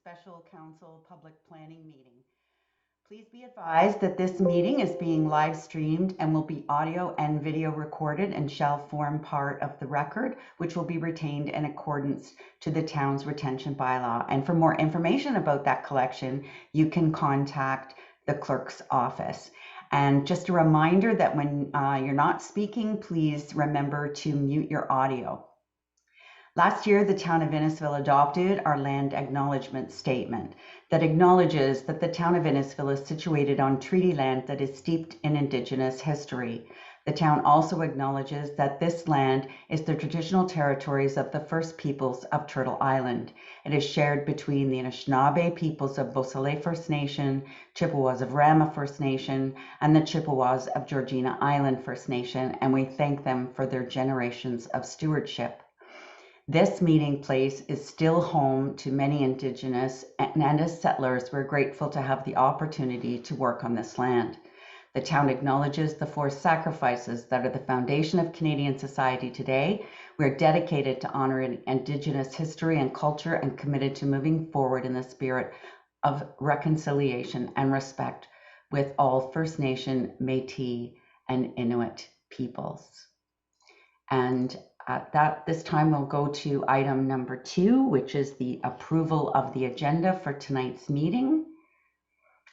Special Council Public Planning Meeting. Please be advised that this meeting is being live streamed and will be audio and video recorded and shall form part of the record, which will be retained in accordance to the town's retention bylaw. And for more information about that collection, you can contact the clerk's office. And just a reminder that when you're not speaking, please remember to mute your audio. Last year, the town of Innisfil adopted our land acknowledgement statement that acknowledges that the town of Innisfil is situated on treaty land that is steeped in Indigenous history. The town also acknowledges that this land is the traditional territories of the First Peoples of Turtle Island. It is shared between the Anishinaabe peoples of Beausoleil First Nation, Chippewas of Rama First Nation, and the Chippewas of Georgina Island First Nation, and we thank them for their generations of stewardship. This meeting place is still home to many Indigenous, and as settlers, we're grateful to have the opportunity to work on this land. The town acknowledges the forced sacrifices that are the foundation of Canadian society today. We're dedicated to honoring Indigenous history and culture and committed to moving forward in the spirit of reconciliation and respect with all First Nation, Métis, and Inuit peoples. And this time we'll go to item number 2, which is the approval of the agenda for tonight's meeting.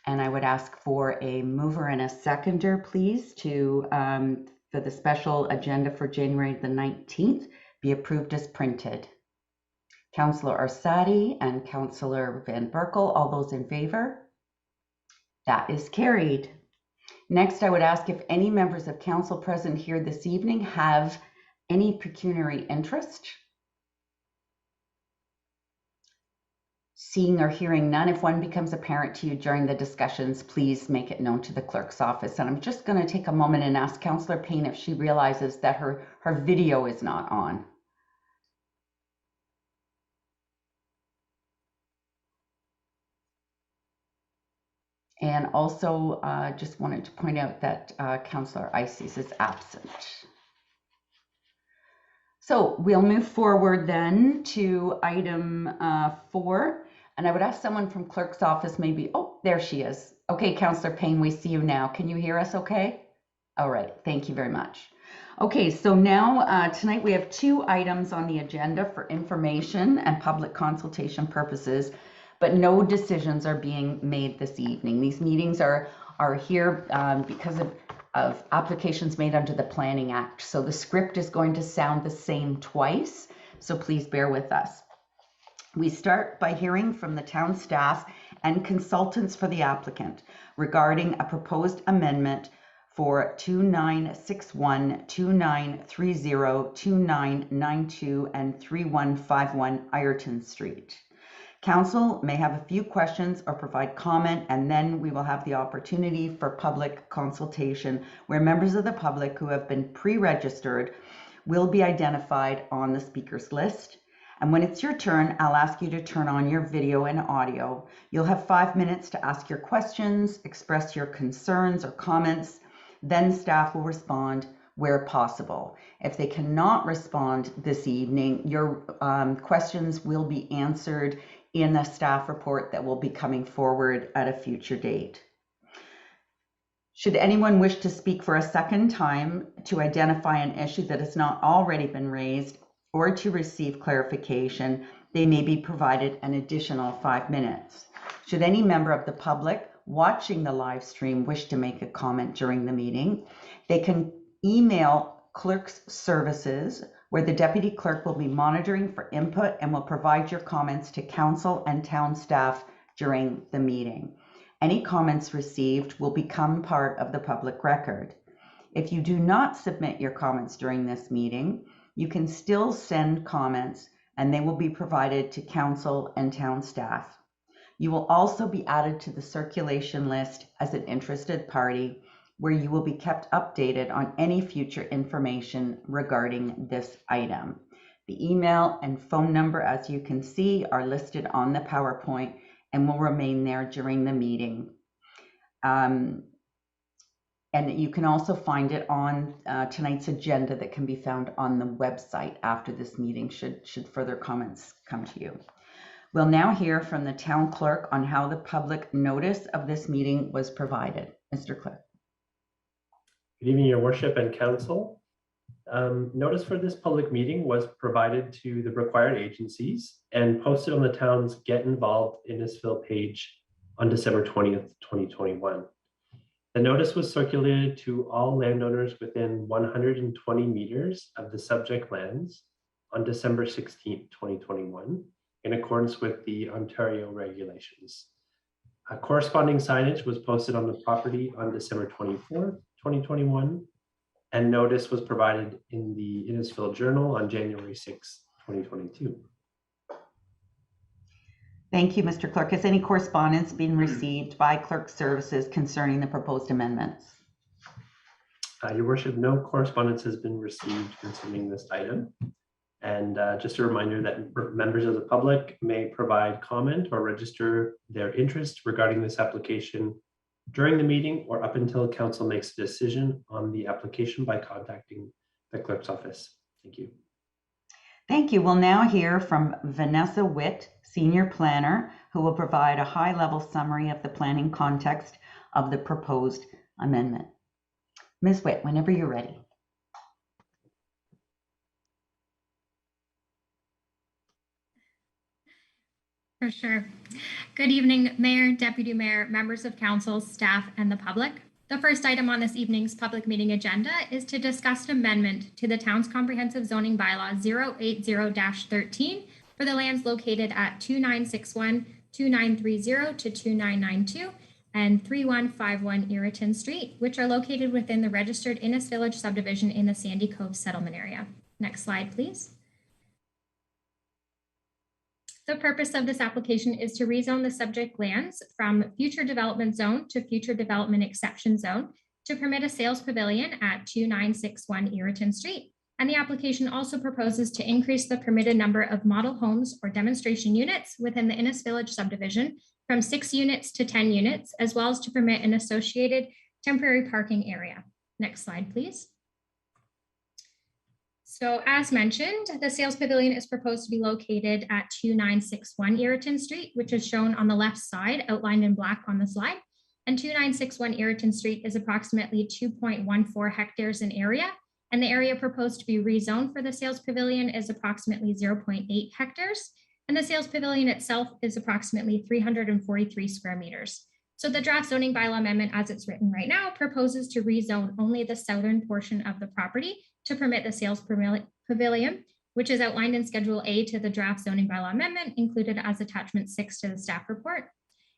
And I would ask for a mover and a seconder, please, to for the special agenda for January the 19th be approved as printed. Councillor Arsati and Councillor Van Berkel, all those in favor? That is carried. Next, I would ask if any members of council present here this evening have any pecuniary interest? Seeing or hearing none, if one becomes apparent to you during the discussions, please make it known to the clerk's office. And I'm just going to take a moment and ask Councillor Payne if she realizes that her video is not on. And also just wanted to point out that Councillor Ices is absent. So we'll move forward then to item 4. And I would ask someone from clerk's office maybe, oh, there she is. Okay, Councillor Payne, we see you now. Can you hear us okay? All right, thank you very much. Okay, so now tonight we have 2 items on the agenda for information and public consultation purposes, but no decisions are being made this evening. These meetings are here because of applications made under the Planning Act. So the script is going to sound the same twice, so please bear with us. We start by hearing from the town staff and consultants for the applicant regarding a proposed amendment for 2961, 2930, 2992, and 3151 Ireton Street. Council may have a few questions or provide comment, and then we will have the opportunity for public consultation where members of the public who have been pre-registered will be identified on the speakers list. And when it's your turn, I'll ask you to turn on your video and audio. You'll have 5 minutes to ask your questions, express your concerns or comments, then staff will respond where possible. If they cannot respond this evening, your questions will be answered in a staff report that will be coming forward at a future date. Should anyone wish to speak for a second time to identify an issue that has not already been raised or to receive clarification, they may be provided an additional 5 minutes. Should any member of the public watching the live stream wish to make a comment during the meeting, they can email Clerk's Services, where the Deputy Clerk will be monitoring for input and will provide your comments to Council and town staff during the meeting. Any comments received will become part of the public record. If you do not submit your comments during this meeting, you can still send comments and they will be provided to Council and town staff. You will also be added to the circulation list as an interested party, where you will be kept updated on any future information regarding this item. The email and phone number, as you can see, are listed on the PowerPoint and will remain there during the meeting. And you can also find it on tonight's agenda that can be found on the website after this meeting should further comments come to you. We'll now hear from the town clerk on how the public notice of this meeting was provided. Mr. Clerk. Good evening, Your Worship and Council. Notice for this public meeting was provided to the required agencies and posted on the town's Get Involved Innisfil page on December 20th, 2021. The notice was circulated to all landowners within 120 meters of the subject lands on December 16th, 2021, in accordance with the Ontario regulations. Corresponding signage was posted on the property on December 24th, 2021, and notice was provided in the Innisfil Journal on January 6, 2022. Thank you, Mr. Clerk. Has any correspondence been received by Clerk Services concerning the proposed amendments? Your Worship, no correspondence has been received concerning this item. And just a reminder that members of the public may provide comment or register their interest regarding this application during the meeting or up until council makes a decision on the application by contacting the clerk's office. Thank you. Thank you. We'll now hear from Vanessa Witt, Senior Planner, who will provide a high-level summary of the planning context of the proposed amendment. Ms. Witt, whenever you're ready. For sure. Good evening, Mayor, Deputy Mayor, members of council, staff, and the public. The first item on this evening's public meeting agenda is to discuss an amendment to the town's comprehensive zoning bylaw 080-13 for the lands located at 2961, 2930 to 2992 and 3151 Irriton Street, which are located within the registered Innis Village subdivision in the Sandy Cove settlement area. Next slide, please. The purpose of this application is to rezone the subject lands from future development zone to future development exception zone to permit a sales pavilion at 2961 Irriton Street. And the application also proposes to increase the permitted number of model homes or demonstration units within the Innis Village subdivision from 6 units to 10 units, as well as to permit an associated temporary parking area. Next slide, please. So as mentioned, the sales pavilion is proposed to be located at 2961 Irriton Street, which is shown on the left side, outlined in black on the slide. And 2961 Irriton Street is approximately 2.14 hectares in area. And the area proposed to be rezoned for the sales pavilion is approximately 0.8 hectares. And the sales pavilion itself is approximately 343 square meters. So the draft zoning bylaw amendment as it's written right now proposes to rezone only the southern portion of the property to permit the sales pavilion, which is outlined in Schedule A to the draft zoning bylaw amendment included as attachment 6 to the staff report.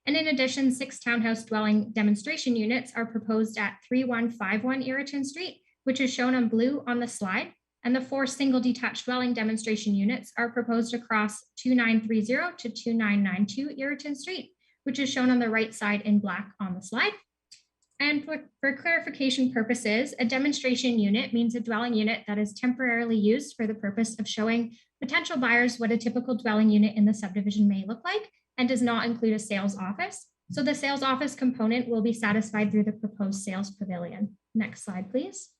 And in addition, 6 townhouse dwelling demonstration units are proposed at 3151 Irriton Street, which is shown on blue on the slide. And the 4 single detached dwelling demonstration units are proposed across 2930 to 2992 Irriton Street, which is shown on the right side in black on the slide. And for clarification purposes, a demonstration unit means a dwelling unit that is temporarily used for the purpose of showing potential buyers what a typical dwelling unit in the subdivision may look like and does not include a sales office. So the sales office component will be satisfied through the proposed sales pavilion. Next slide, please.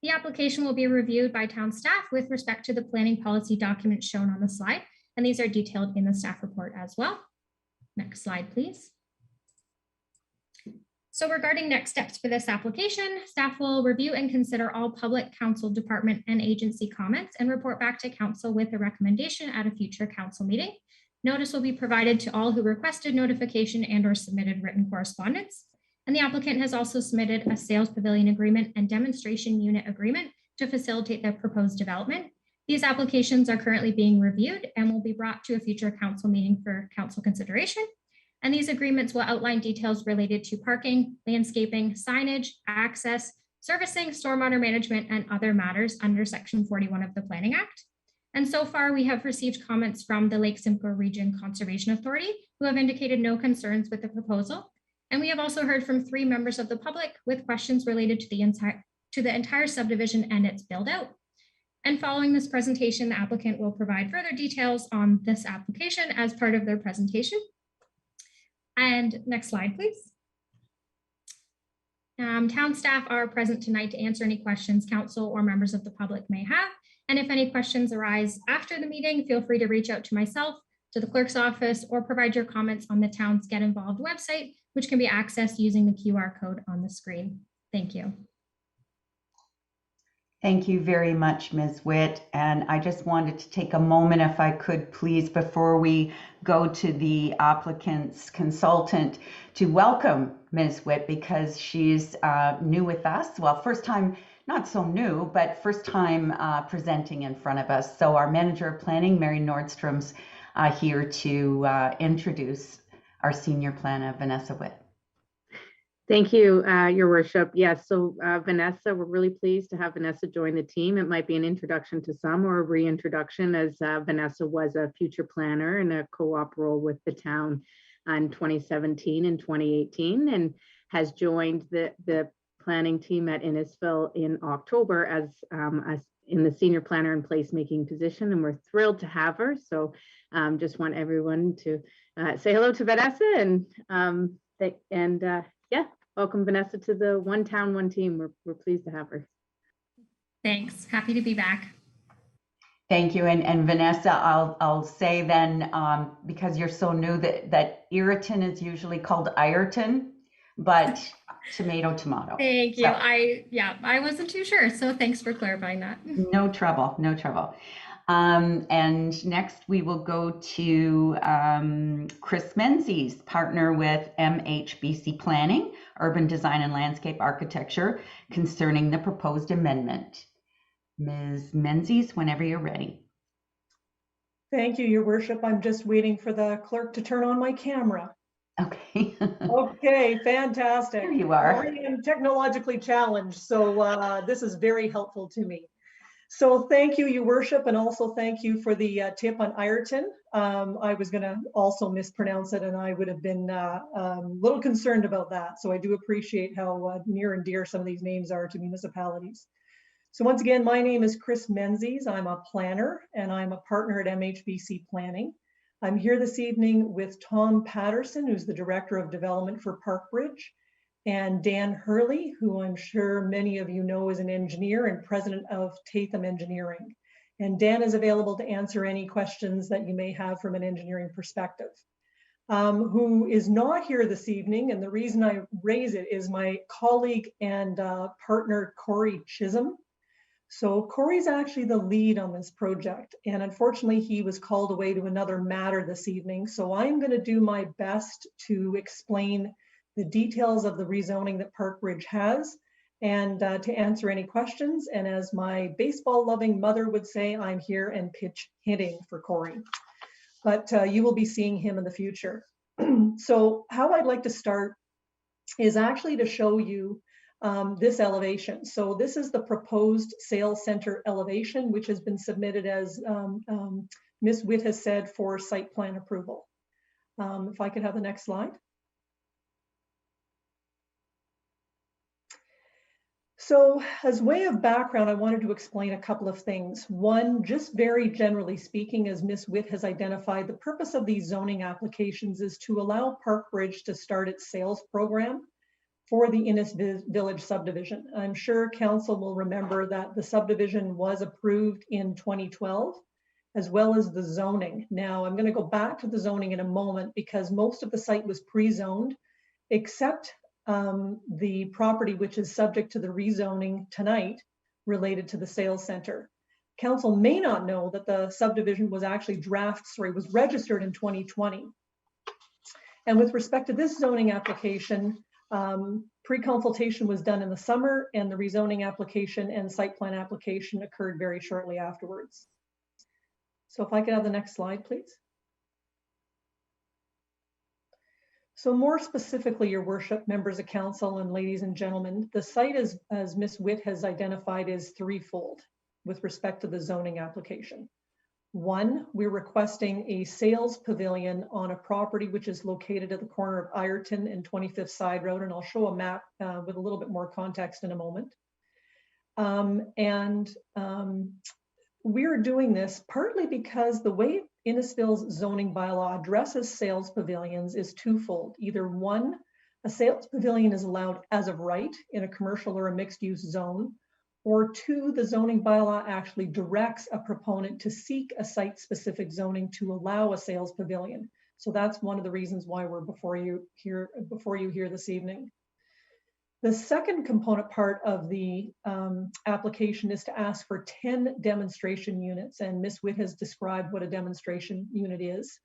The application will be reviewed by town staff with respect to the planning policy documents shown on the slide, and these are detailed in the staff report as well. Next slide, please. So regarding next steps for this application, staff will review and consider all public, council, department, and agency comments and report back to council with a recommendation at a future council meeting. Notice will be provided to all who requested notification and or submitted written correspondence. And the applicant has also submitted a sales pavilion agreement and demonstration unit agreement to facilitate the proposed development. These applications are currently being reviewed and will be brought to a future council meeting for council consideration. And these agreements will outline details related to parking, landscaping, signage, access, servicing, stormwater management, and other matters under Section 41 of the Planning Act. And so far, we have received comments from the Lake Simcoe Region Conservation Authority, who have indicated no concerns with the proposal. And we have also heard from 3 members of the public with questions related to the entire subdivision and its build out. And following this presentation, the applicant will provide further details on this application as part of their presentation. And next slide, please. Town staff are present tonight to answer any questions council or members of the public may have. And if any questions arise after the meeting, feel free to reach out to myself, to the clerk's office, or provide your comments on the town's Get Involved website, which can be accessed using the QR code on the screen. Thank you. Thank you very much, Ms. Witt. And I just wanted to take a moment, if I could please, before we go to the applicant's consultant, to welcome Ms. Witt, because she's new with us. Well, first time, not so new, but first time presenting in front of us. So our Manager of Planning, Mary Nordstrom's here to introduce our Senior Planner, Vanessa Witt. Thank you, Your Worship. Yes, so Vanessa, we're really pleased to have Vanessa join the team. It might be an introduction to some or a reintroduction, as Vanessa was a future planner in a co-op role with the town in 2017 and 2018, and has joined the planning team at Innisfil in October as in the senior planner and placemaking position, and we're thrilled to have her. So just want everyone to say hello to Vanessa and yeah, welcome Vanessa to the One Town, One Team. We're pleased to have her. Thanks. Happy to be back. Thank you. And Vanessa, I'll say then, because you're so new, that Ireton is usually called Ireton, but tomato. Thank you. So, I wasn't too sure. So thanks for clarifying that. no trouble, no trouble. And next we will go to Chris Menzies, partner with MHBC Planning, Urban Design and Landscape Architecture, concerning the proposed amendment. Ms. Menzies, whenever you're ready. Thank you, Your Worship. I'm just waiting for the clerk to turn on my camera. Okay. Okay, fantastic. There you are. I am technologically challenged, so this is very helpful to me. So thank you, Your Worship, and also thank you for the tip on Ireton. I was going to also mispronounce it, and I would have been a little concerned about that. So I do appreciate how near and dear some of these names are to municipalities. So once again, my name is Chris Menzies. I'm a planner, and I'm a partner at MHBC Planning. I'm here this evening with Tom Patterson, who's the Director of Development for Parkbridge, and Dan Hurley, who I'm sure many of you know is an engineer and president of Tatham Engineering. And Dan is available to answer any questions that you may have from an engineering perspective. Who is not here this evening, and the reason I raise it is my colleague and partner, Corey Chisholm. So Corey's actually the lead on this project, and unfortunately he was called away to another matter this evening. So I'm going to do my best to explain the details of the rezoning that Parkbridge has and to answer any questions. And as my baseball loving mother would say, I'm here and pitch hitting for Corey, but you will be seeing him in the future. So how I'd like to start is actually to show you this elevation. So this is the proposed sales center elevation, which has been submitted, as Ms. Witt has said, for site plan approval. If I could have the next slide. So as way of background, I wanted to explain a couple of things. One, just very generally speaking, as Ms. Witt has identified, the purpose of these zoning applications is to allow Parkbridge to start its sales program for the Innis Village subdivision. I'm sure council will remember that the subdivision was approved in 2012, as well as the zoning. Now, I'm going to go back to the zoning in a moment because most of the site was pre-zoned, except the property which is subject to the rezoning tonight related to the sales center. Council may not know that the subdivision was actually was registered in 2020. And with respect to this zoning application, pre-consultation was done in the summer, and the rezoning application and site plan application occurred very shortly afterwards. So if I could have the next slide, please. So more specifically, Your Worship, members of council, and ladies and gentlemen, the site, as Ms. Witt has identified, is threefold with respect to the zoning application. One, we're requesting a sales pavilion on a property which is located at the corner of Ireton and 25th Side Road, and I'll show a map with a little bit more context in a moment. We're doing this partly because the way Innisfil's zoning bylaw addresses sales pavilions is twofold. Either one, a sales pavilion is allowed as of right in a commercial or a mixed use zone, or 2, the zoning bylaw actually directs a proponent to seek a site-specific zoning to allow a sales pavilion. So that's one of the reasons why we're before you here this evening. The second component part of the application is to ask for 10 demonstration units, and Ms. Witt has described what a demonstration unit is.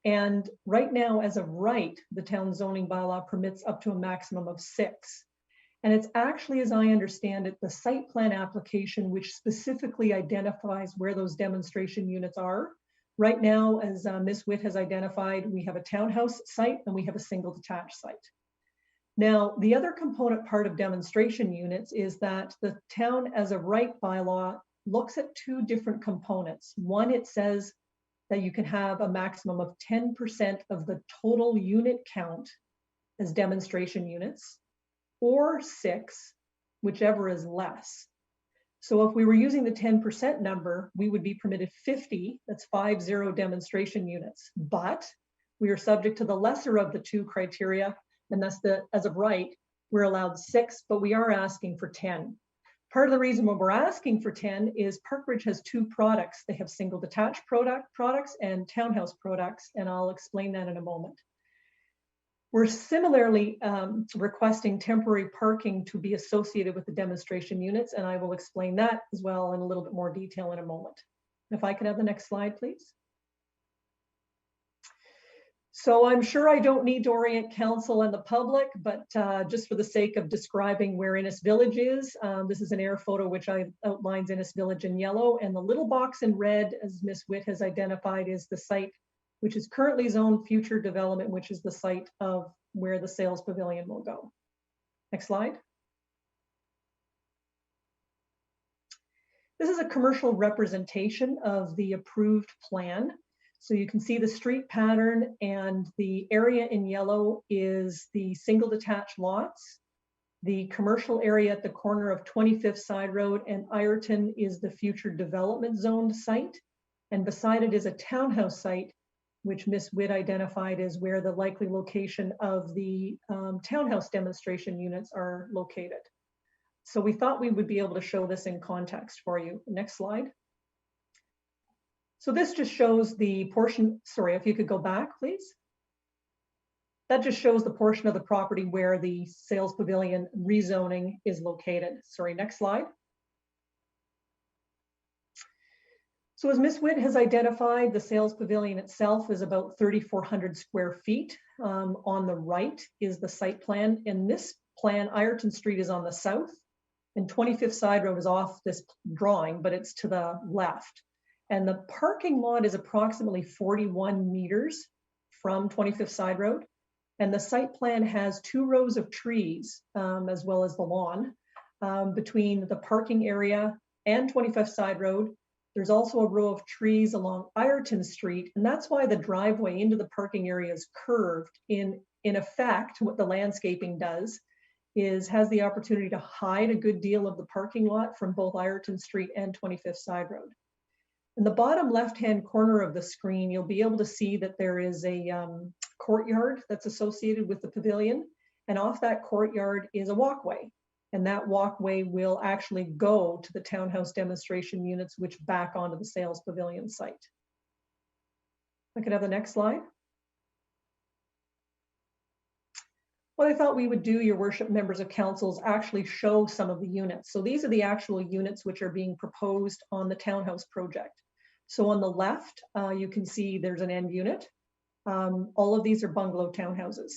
And right now, as of right, the town zoning bylaw permits up to a maximum of 6. And it's actually, as I understand it, the site plan application which specifically identifies where those demonstration units are. Right now, as Ms. Witt has identified, we have a townhouse site and we have a single detached site. Now, the other component part of demonstration units is that the town as of right bylaw looks at 2 different components. One, it says that you can have a maximum of 10% of the total unit count as demonstration units, or 6, whichever is less. So if we were using the 10% number, we would be permitted 50, that's 50 demonstration units, but we are subject to the lesser of the 2 criteria, and that's as of right, we're allowed 6, but we are asking for 10. Part of the reason why we're asking for 10 is Parkbridge has 2 products. They have single detached products and townhouse products, and I'll explain that in a moment. We're similarly requesting temporary parking to be associated with the demonstration units, and I will explain that as well in a little bit more detail in a moment. If I could have the next slide, please. So I'm sure I don't need to orient council and the public, but just for the sake of describing where Innes Village is, this is an air photo which outlines Innes Village in yellow, and the little box in red, as Ms. Witt has identified, is the site which is currently zoned future development, which is the site of where the sales pavilion will go. Next slide. This is a commercial representation of the approved plan. So you can see the street pattern, and the area in yellow is the single detached lots. The commercial area at the corner of 25th Side Road and Ireton is the future development zoned site. And beside it is a townhouse site, which Ms. Witt identified as where the likely location of the townhouse demonstration units are located. So we thought we would be able to show this in context for you. Next slide. So this just shows the portion, sorry, if you could go back, please. That just shows the portion of the property where the sales pavilion rezoning is located. Sorry, next slide. So as Ms. Witt has identified, the sales pavilion itself is about 3,400 square feet. On the right is the site plan. In this plan, Ireton Street is on the south, and 25th Side Road is off this drawing, but it's to the left. And the parking lot is approximately 41 meters from 25th Side Road. And the site plan has 2 rows of trees, as well as the lawn, between the parking area and 25th Side Road. There's also a row of trees along Ireton Street, and that's why the driveway into the parking area is curved. In effect, what the landscaping does is has the opportunity to hide a good deal of the parking lot from both Ireton Street and 25th Side Road. In the bottom left-hand corner of the screen, you'll be able to see that there is a courtyard that's associated with the pavilion, and off that courtyard is a walkway. And that walkway will actually go to the townhouse demonstration units, which back onto the sales pavilion site. I could have the next slide. What I thought we would do, your worship, members of council, is actually show some of the units. So these are the actual units which are being proposed on the townhouse project. So on the left, you can see there's an end unit. All of these are bungalow townhouses.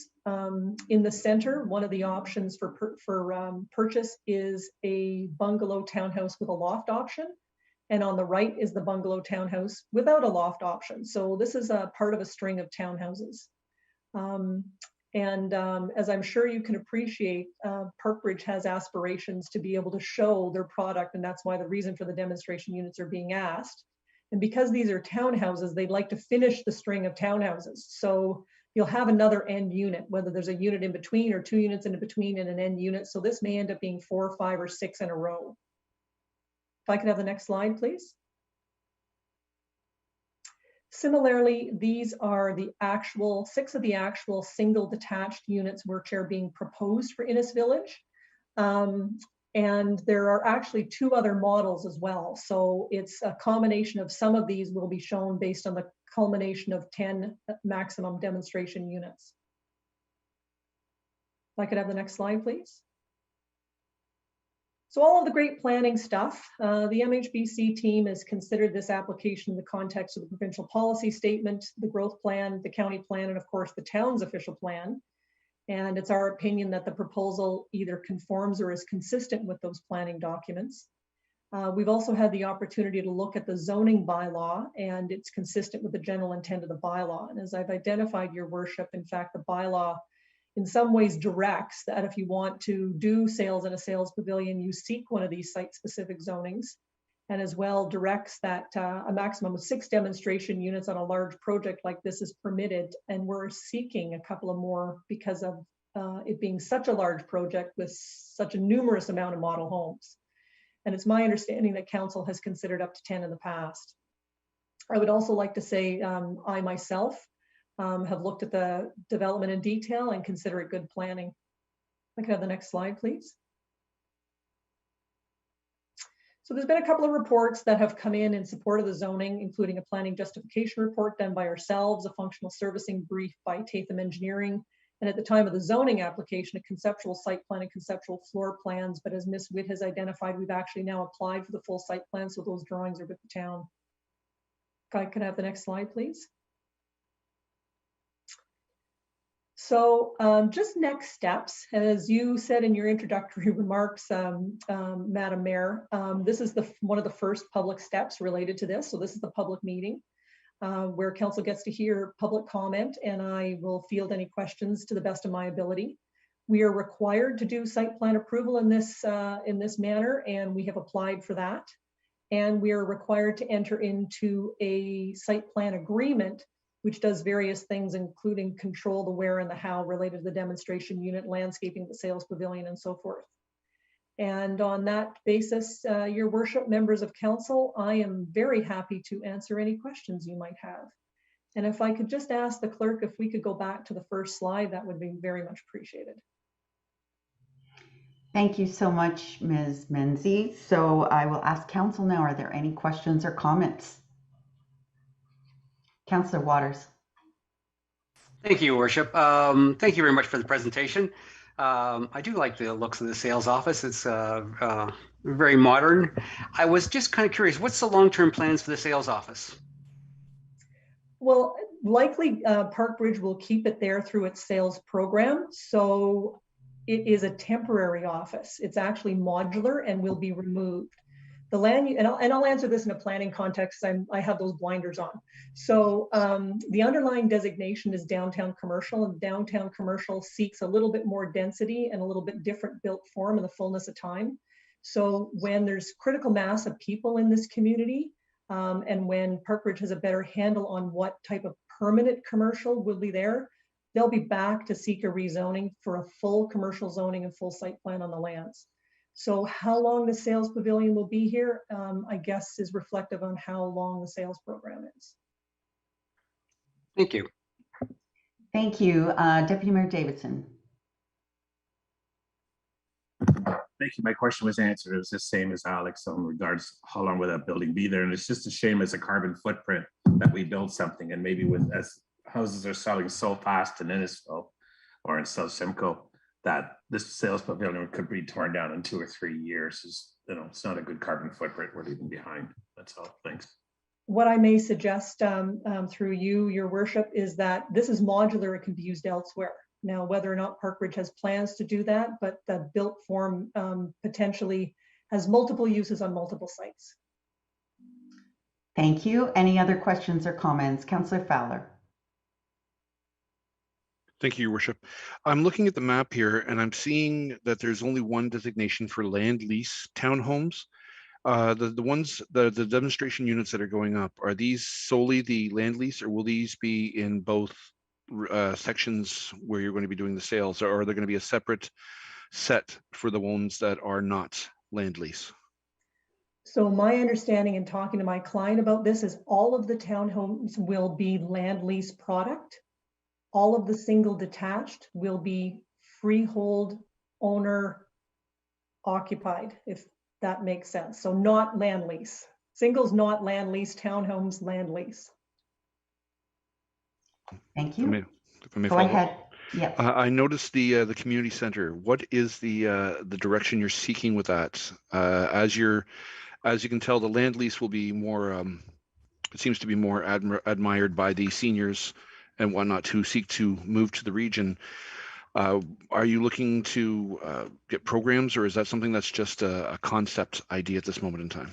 In the center, one of the options for purchase is a bungalow townhouse with a loft option. And on the right is the bungalow townhouse without a loft option. So this is a part of a string of townhouses. As I'm sure you can appreciate, Parkbridge has aspirations to be able to show their product, and that's why the reason for the demonstration units are being asked. And because these are townhouses, they'd like to finish the string of townhouses. So you'll have another end unit, whether there's a unit in between or 2 units in between and an end unit. So this may end up being 4, 5, or 6 in a row. If I could have the next slide, please. Similarly, these are the actual 6 of the actual single detached units which are being proposed for Innes Village. And there are actually 2 other models as well. So it's a combination of some of these will be shown based on the culmination of 10 maximum demonstration units. If I could have the next slide, please. So all of the great planning stuff, the MHBC team has considered this application in the context of the provincial policy statement, the growth plan, the county plan, and of course the town's official plan. And it's our opinion that the proposal either conforms or is consistent with those planning documents. We've also had the opportunity to look at the zoning bylaw, and it's consistent with the general intent of the bylaw. And as I've identified, Your Worship, in fact, the bylaw in some ways directs that if you want to do sales in a sales pavilion, you seek one of these site-specific zonings, and as well directs that a maximum of 6 demonstration units on a large project like this is permitted. And we're seeking a couple of more because of it being such a large project with such a numerous amount of model homes. And it's my understanding that council has considered up to 10 in the past. I would also like to say I myself have looked at the development in detail and consider it good planning. I can have the next slide, please. So there's been a couple of reports that have come in support of the zoning, including a planning justification report done by ourselves, a functional servicing brief by Tatham Engineering, and at the time of the zoning application, a conceptual site plan and conceptual floor plans. But as Ms. Witt has identified, we've actually now applied for the full site plan, so those drawings are with the town. Can I have the next slide, please? So just next steps, as you said in your introductory remarks, Madam Mayor, this is one of the first public steps related to this. So this is the public meeting where council gets to hear public comment, and I will field any questions to the best of my ability. We are required to do site plan approval in this manner, and we have applied for that. And we are required to enter into a site plan agreement, which does various things, including control the where and the how related to the demonstration unit, landscaping, the sales pavilion, and so forth. And on that basis, Your Worship, members of council, I am very happy to answer any questions you might have. And if I could just ask the clerk if we could go back to the first slide, that would be very much appreciated. Thank you so much, Ms. Menzies. So I will ask council now, are there any questions or comments? Councillor Waters. Thank you, Your Worship. Thank you very much for the presentation. I do like the looks of the sales office. It's very modern. I was just kind of curious, what's the long-term plans for the sales office? Well, likely Parkbridge will keep it there through its sales program. So it is a temporary office. It's actually modular and will be removed. The land, and I'll answer this in a planning context. I have those blinders on. So the underlying designation is downtown commercial, and downtown commercial seeks a little bit more density and a little bit different built form in the fullness of time. So when there's critical mass of people in this community, and when Parkbridge has a better handle on what type of permanent commercial will be there, they'll be back to seek a rezoning for a full commercial zoning and full site plan on the lands. So how long the sales pavilion will be here, I guess, is reflective on how long the sales program is. Thank you. Thank you. Deputy Mayor Davidson. Thank you. My question was answered. It was the same as Alex in regards to how long will that building be there. And it's just a shame as a carbon footprint that we build something, and maybe as houses are selling so fast in Innisfil or in South Simcoe, that this sales pavilion could be torn down in 2 or 3 years. It's not a good carbon footprint we're leaving behind. That's all. Thanks. What I may suggest through you, Your Worship, is that this is modular. It can be used elsewhere. Now, whether or not Parkbridge has plans to do that, but the built form potentially has multiple uses on multiple sites. Thank you. Any other questions or comments? Councillor Fowler. Thank you, Your Worship. I'm looking at the map here and I'm seeing that there's only one designation for land lease townhomes. The demonstration units that are going up, are these solely the land lease, or will these be in both sections where you're going to be doing the sales, or are there going to be a separate set for the ones that are not land lease? So my understanding in talking to my client about this is all of the townhomes will be land lease product. All of the single detached will be freehold owner occupied, if that makes sense. So not land lease. Singles, not land lease, townhomes, land lease. Thank If I you. may, if I may Go follow up. ahead. Yes. I noticed the community center. What is the direction you're seeking with that? As you can tell, the land lease will be more. It seems to be more admired by the seniors and whatnot who seek to move to the region. Are you looking to get programs, or is that something that's just a concept idea at this moment in time?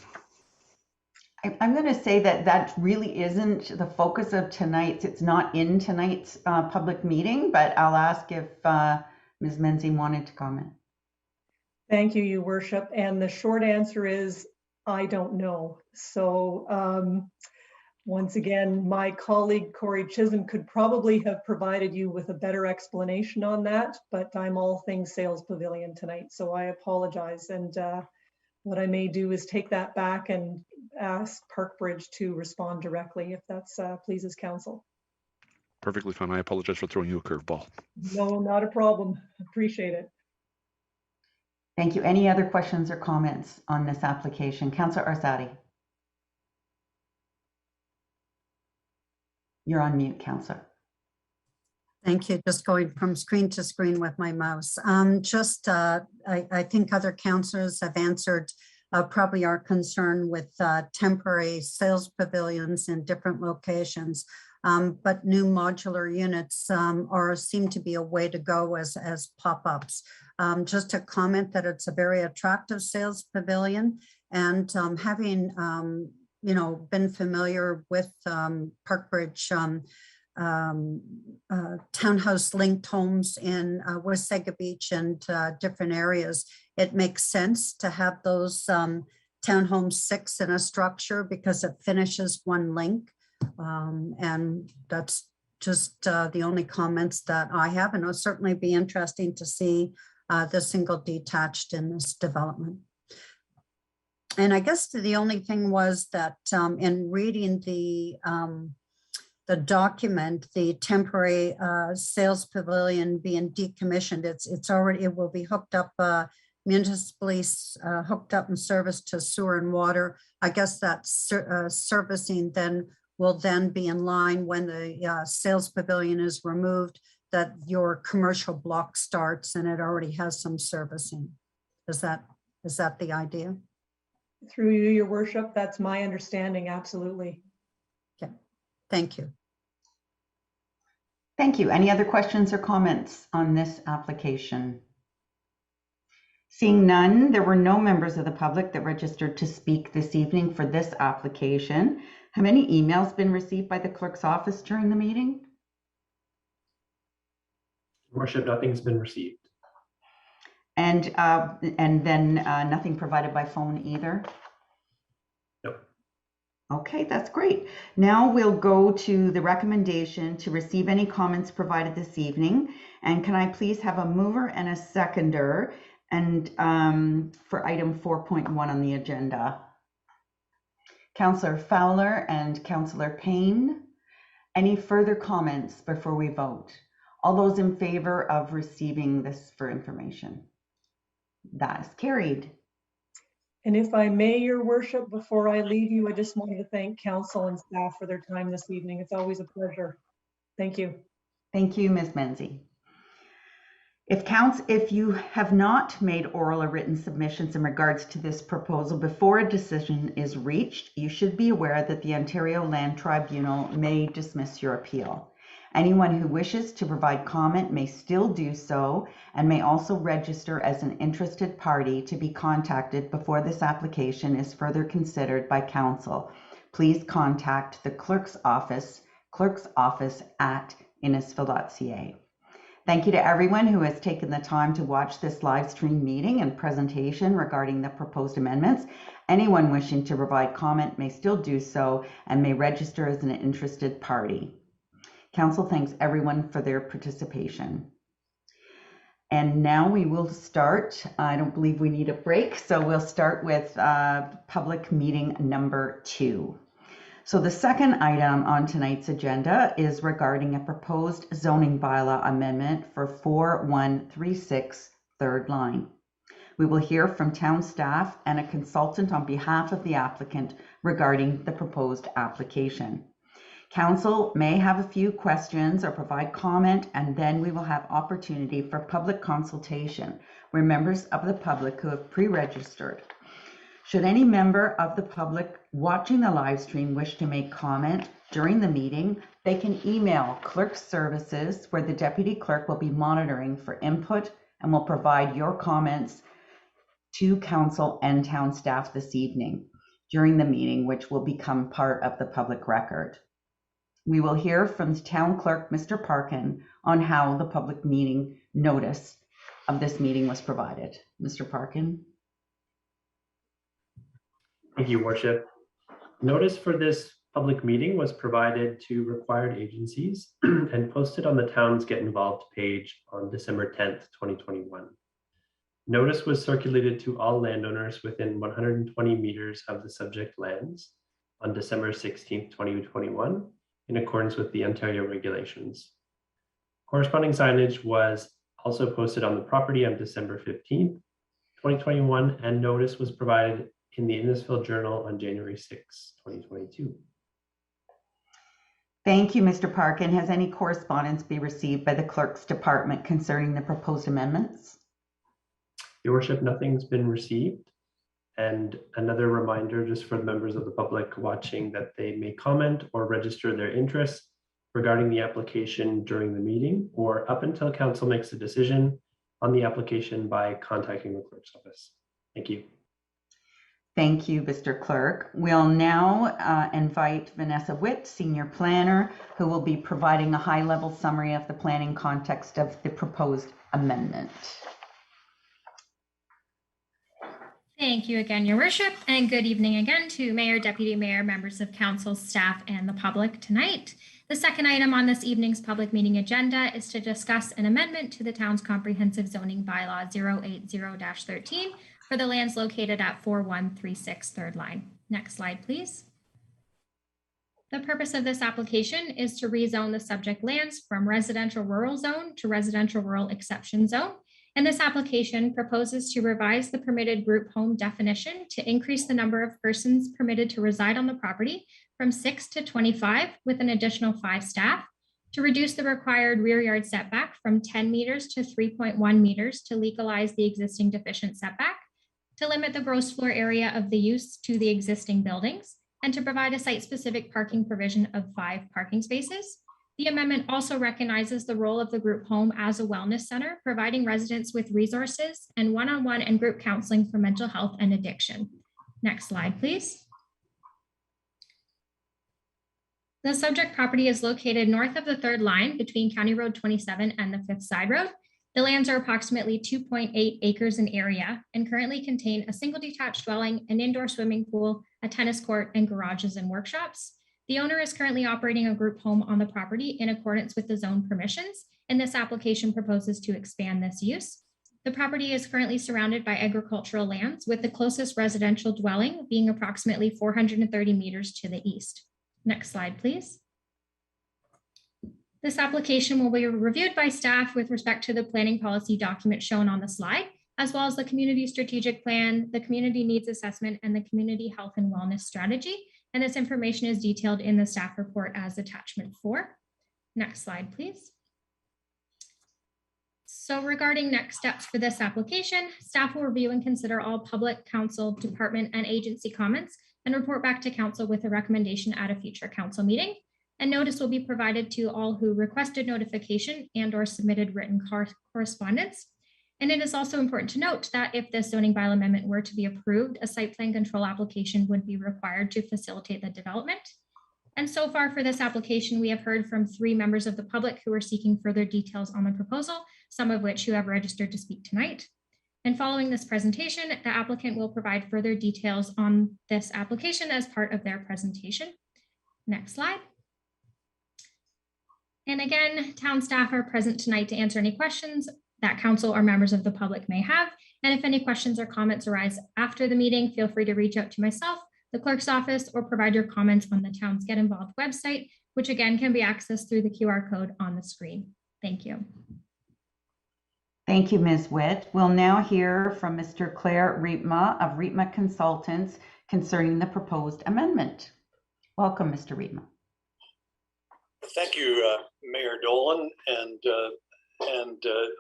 I'm going to say that that really isn't the focus of tonight's. It's not in tonight's public meeting, but I'll ask if Ms. Menzie wanted to comment. Thank you, Your Worship. And the short answer is, I don't know. So once again, my colleague Corey Chisholm could probably have provided you with a better explanation on that, but I'm all things sales pavilion tonight, so I apologize. And what I may do is take that back and ask Parkbridge to respond directly, if that's pleases council. Perfectly fine. I apologize for throwing you a curveball. No, not a problem. Appreciate it. Thank you. Any other questions or comments on this application? Councillor Arzadi. You're on mute, Councillor. Thank you. Just going from screen to screen with my mouse. I think other councillors have answered probably our concern with temporary sales pavilions in different locations. But new modular units seem to be a way to go as pop-ups. Just to comment that it's a very attractive sales pavilion, and having been familiar with Parkbridge townhouse linked homes in Wasaga Beach and different areas, it makes sense to have those townhomes 6 in a structure because it finishes one link. And that's just the only comments that I have, and it'll certainly be interesting to see the single detached in this development. And I guess the only thing was that in reading the document, the temporary sales pavilion being decommissioned, it will be hooked up municipally hooked up and serviced to sewer and water. I guess that servicing then will then be in line when the sales pavilion is removed, that your commercial block starts and it already has some servicing. Is that the idea? Through you, Your Worship, that's my understanding, absolutely. Okay, thank you. Thank you. Any other questions or comments on this application? Seeing none, there were no members of the public that registered to speak this evening for this application. Have any emails been received by the clerk's office during the meeting? Worship, nothing's been received. And then nothing provided by phone either? Nope. Okay, that's great. Now we'll go to the recommendation to receive any comments provided this evening. And can I please have a mover and a seconder and for item 4.1 on the agenda? Councillor Fowler and Councillor Payne. Any further comments before we vote? All those in favor of receiving this for information? That is carried. And if I may, Your Worship, before I leave you, I just wanted to thank council and staff for their time this evening. It's always a pleasure. Thank you. Thank you, Ms. Menzie. If you have not made oral or written submissions in regards to this proposal before a decision is reached, you should be aware that the Ontario Land Tribunal may dismiss your appeal. Anyone who wishes to provide comment may still do so and may also register as an interested party to be contacted before this application is further considered by council. Please contact the clerk's office at innisfil.ca. Thank you to everyone who has taken the time to watch this live stream meeting and presentation regarding the proposed amendments. Anyone wishing to provide comment may still do so and may register as an interested party. Council thanks everyone for their participation. And now we will start. I don't believe we need a break, so we'll start with public meeting number 2. So the second item on tonight's agenda is regarding a proposed zoning bylaw amendment for 4136 Third Line. We will hear from town staff and a consultant on behalf of the applicant regarding the proposed application. Council may have a few questions or provide comment, and then we will have opportunity for public consultation where members of the public who have pre-registered. Should any member of the public watching the live stream wish to make comment during the meeting, they can email Clerk Services, where the Deputy Clerk will be monitoring for input and will provide your comments to Council and town staff this evening during the meeting, which will become part of the public record. We will hear from the Town Clerk, Mr. Parkin, on how the public meeting notice of this meeting was provided. Mr. Parkin. Thank you, Worship. Notice for this public meeting was provided to required agencies and posted on the town's Get Involved page on December 10th, 2021. Notice was circulated to all landowners within 120 meters of the subject lands on December 16th, 2021, in accordance with the Ontario regulations. Corresponding signage was also posted on the property on December 15th, 2021, and notice was provided in the Innisfil Journal on January 6, 2022. Thank you, Mr. Parkin. Has any correspondence been received by the Clerk's Department concerning the proposed amendments? Your Worship, nothing's been received. And another reminder just for the members of the public watching that they may comment or register their interest regarding the application during the meeting or up until Council makes a decision on the application by contacting the Clerk's office. Thank you. Thank you, Mr. Clerk. We'll now invite Vanessa Witt, Senior Planner, who will be providing a high-level summary of the planning context of the proposed amendment. Thank you again, Your Worship, and good evening again to Mayor, Deputy Mayor, members of Council, staff, and the public tonight. The second item on this evening's public meeting agenda is to discuss an amendment to the town's comprehensive zoning bylaw 080-13 for the lands located at 4136 Third Line. Next slide, please. The purpose of this application is to rezone the subject lands from residential rural zone to residential rural exception zone. And this application proposes to revise the permitted group home definition to increase the number of persons permitted to reside on the property from 6 to 25 with an additional 5 staff, to reduce the required rear yard setback from 10 meters to 3.1 meters to legalize the existing deficient setback, to limit the gross floor area of the use to the existing buildings, and to provide a site-specific parking provision of 5 parking spaces. The amendment also recognizes the role of the group home as a wellness center, providing residents with resources and one-on-one and group counseling for mental health and addiction. Next slide, please. The subject property is located north of the Third Line between County Road 27 and the 5th Side Road. The lands are approximately 2.8 acres in area and currently contain a single detached dwelling, an indoor swimming pool, a tennis court, and garages and workshops. The owner is currently operating a group home on the property in accordance with the zone permissions, and this application proposes to expand this use. The property is currently surrounded by agricultural lands, with the closest residential dwelling being approximately 430 meters to the east. Next slide, please. This application will be reviewed by staff with respect to the planning policy document shown on the slide, as well as the community strategic plan, the community needs assessment, and the community health and wellness strategy. And this information is detailed in the staff report as attachment 4. Next slide, please. So regarding next steps for this application, staff will review and consider all public, council, department, and agency comments and report back to council with a recommendation at a future council meeting. And notice will be provided to all who requested notification and or submitted written correspondence. And it is also important to note that if this zoning bylaw amendment were to be approved, a site plan control application would be required to facilitate the development. And so far for this application, we have heard from 3 members of the public who are seeking further details on the proposal, some of which who have registered to speak tonight. And following this presentation, the applicant will provide further details on this application as part of their presentation. Next slide. And again, town staff are present tonight to answer any questions that council or members of the public may have. And if any questions or comments arise after the meeting, feel free to reach out to myself, the clerk's office, or provide your comments on the town's Get Involved website, which again can be accessed through the QR code on the screen. Thank you. Thank you, Ms. Witt. We'll now hear from Mr. Claire Riepma of Riepma Consultants concerning the proposed amendment. Welcome, Mr. Riepma. Thank you, Mayor Dolan and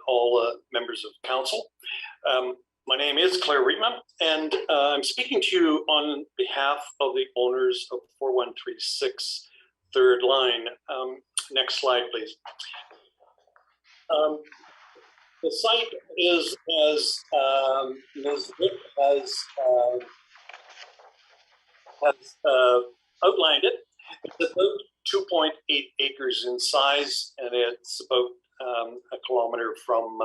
all members of council. My name is Claire Riepma, and I'm speaking to you on behalf of the owners of 4136 Third Line. Next slide, please. The site is, as Ms. Witt has outlined it, it's about 2.8 acres in size, and it's about a kilometer from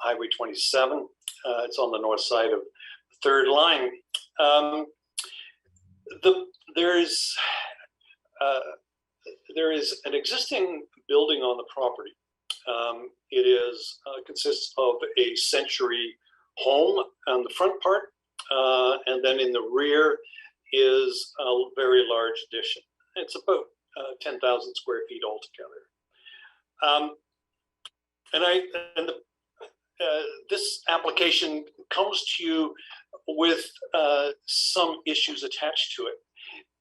Highway 27. It's on the north side of the Third Line. There is an existing building on the property. It consists of a century home on the front part, and then in the rear is a very large addition. It's about 10,000 square feet altogether. This application comes to you with some issues attached to it,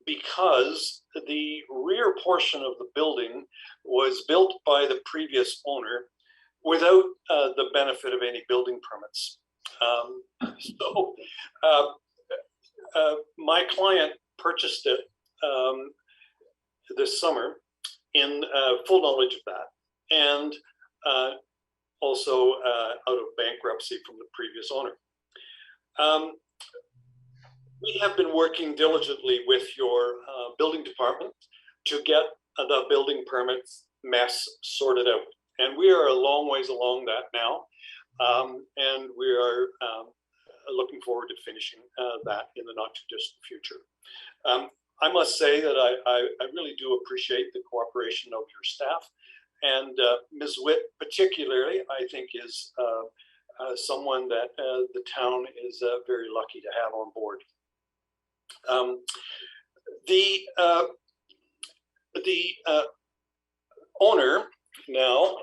because the rear portion of the building was built by the previous owner without the benefit of any building permits. My client purchased it this summer in full knowledge of that, and also out of bankruptcy from the previous owner. We have been working diligently with your building department to get the building permits mess sorted out. And we are a long ways along that now. And we are looking forward to finishing that in the not too distant future. I must say that I really do appreciate the cooperation of your staff. And Ms. Witt particularly, I think, is someone that the town is very lucky to have on board. The owner now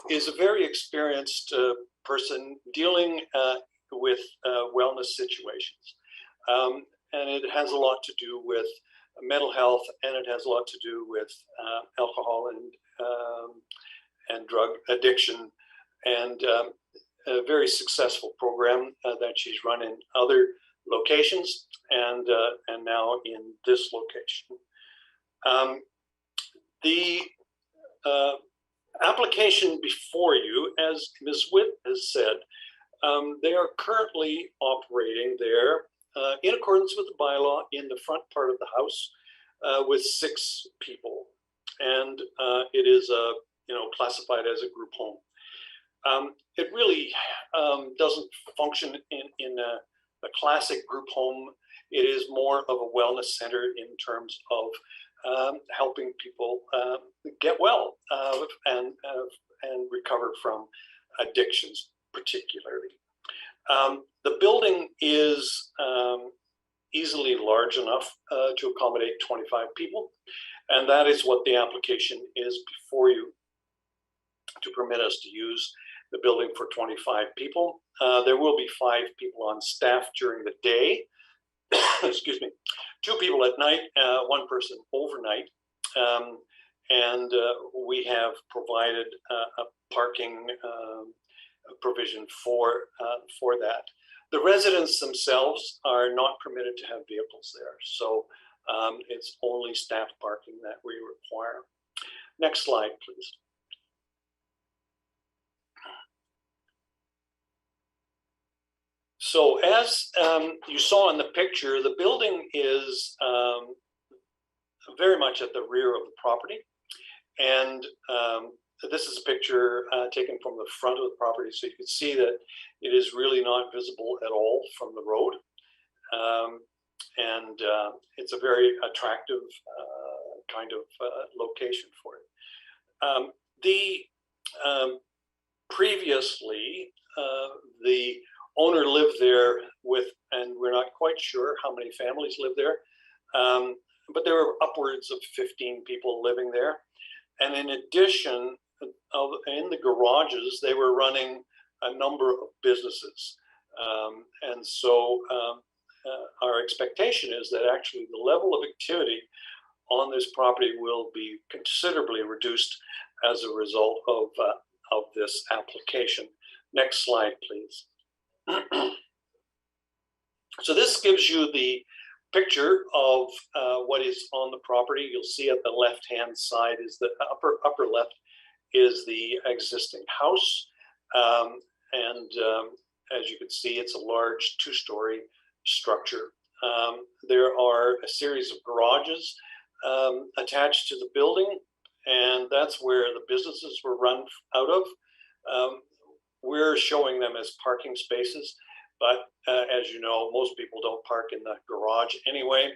is a very experienced person dealing with wellness situations. And it has a lot to do with mental health, and it has a lot to do with alcohol and drug addiction, and a very successful program that she's run in other locations, and now in this location. The application before you, as Ms. Witt has said, they are currently operating there in accordance with the bylaw in the front part of the house with 6 people, and it is classified as a group home. It really doesn't function in a classic group home. It is more of a wellness center in terms of helping people get well and recover from addictions, particularly. The building is easily large enough to accommodate 25 people, and that is what the application is before you, to permit us to use the building for 25 people. There will be 5 people on staff during the day, excuse me, 2 people at night, 1 person overnight, and we have provided a parking provision for that. The residents themselves are not permitted to have vehicles there, so it's only staff parking that we require. Next slide, please. So as you saw in the picture, the building is very much at the rear of the property. And this is a picture taken from the front of the property. So you can see that it is really not visible at all from the road. And it's a very attractive kind of location for it. Previously, the owner lived there with, and we're not quite sure how many families live there, but there were upwards of 15 people living there. And in addition, in the garages, they were running a number of businesses. And so our expectation is that actually the level of activity on this property will be considerably reduced as a result of this application. Next slide, please. So this gives you the picture of what is on the property. You'll see at the left-hand side is the upper left is the existing house. As you can see, it's a large two-story structure. There are a series of garages attached to the building, and that's where the businesses were run out of. We're showing them as parking spaces, but as you know, most people don't park in the garage anyway.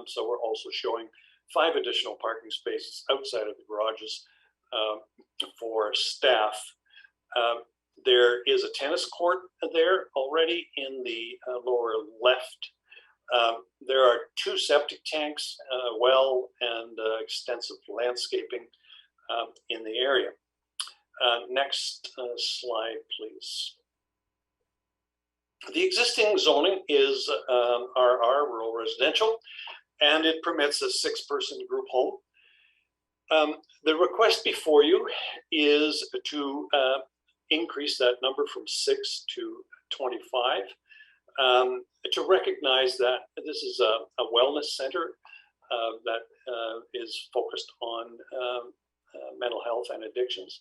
So we're also showing 5 additional parking spaces outside of the garages for staff. There is a tennis court there already in the lower left. There are 2 septic tanks, well, and extensive landscaping in the area. Next slide, please. The existing zoning is RR, rural residential, and it permits a 6-person group home. The request before you is to increase that number from 6 to 25, to recognize that this is a wellness center that is focused on mental health and addictions.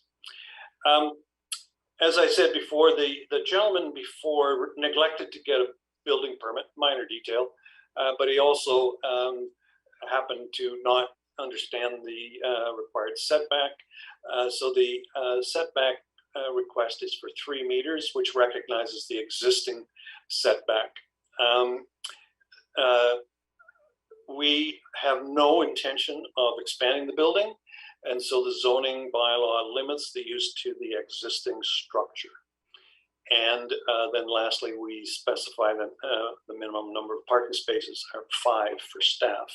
As I said before, the gentleman before neglected to get a building permit, minor detail, but he also happened to not understand the required setback. So the setback request is for 3 meters, which recognizes the existing setback. We have no intention of expanding the building, and so the zoning bylaw limits the use to the existing structure. And then lastly, we specify that the minimum number of parking spaces are 5 for staff.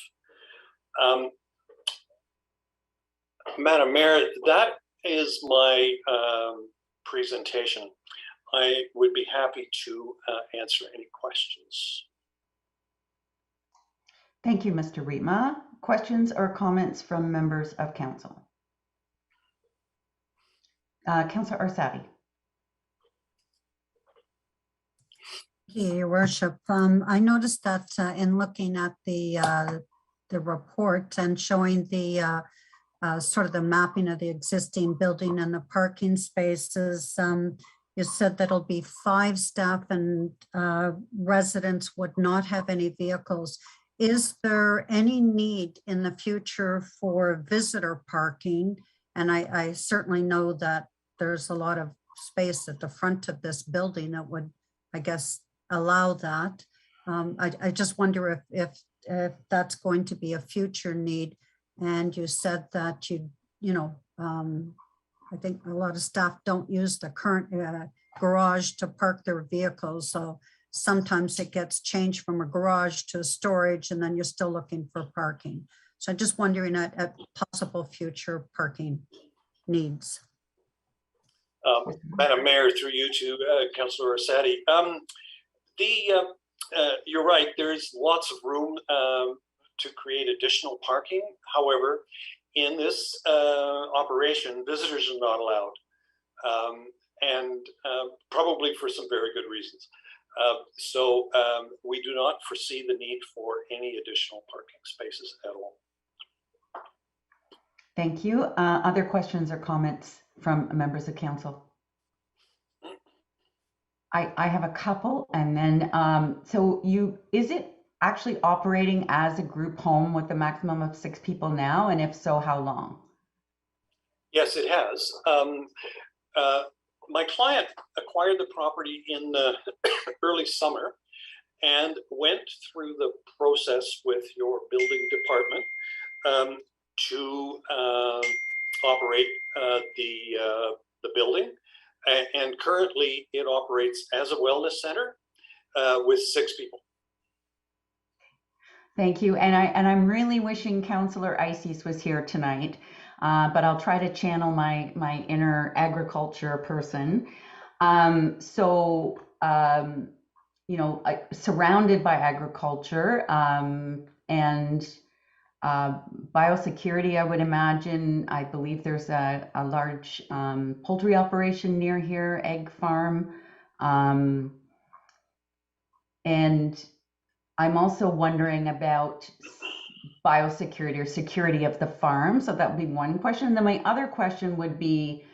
Madam Mayor, that is my presentation. I would be happy to answer any questions. Thank you, Mr. Rietma. Questions or comments from members of council? Councillor Orsatti. Your worship, I noticed that in looking at the report and showing the sort of the mapping of the existing building and the parking spaces, you said that it'll be 5 staff and residents would not have any vehicles. Is there any need in the future for visitor parking? And I certainly know that there's a lot of space at the front of this building that would, I guess, allow that. I just wonder if that's going to be a future need. And you said that I think a lot of staff don't use the current garage to park their vehicles. So sometimes it gets changed from a garage to storage, and then you're still looking for parking. So I'm just wondering at possible future parking needs. Madam Mayor, through you to Councillor Orsatti. You're right, there's lots of room to create additional parking. However, in this operation, visitors are not allowed, and probably for some very good reasons. So we do not foresee the need for any additional parking spaces at all. Thank you. Other questions or comments from members of council? I have a couple, and then so is it actually operating as a group home with a maximum of 6 people now? And if so, how long? Yes, it has. My client acquired the property in the early summer and went through the process with your building department to operate the building. And currently it operates as a wellness center with 6 people. Thank you. And I'm really wishing Councillor Ices was here tonight. but I'll try to channel my inner agriculture person. Surrounded by agriculture and biosecurity, I would imagine. I believe there's a large poultry operation near here, egg farm. And I'm also wondering about biosecurity or security of the farm. So that would be one question. And then my other question would be,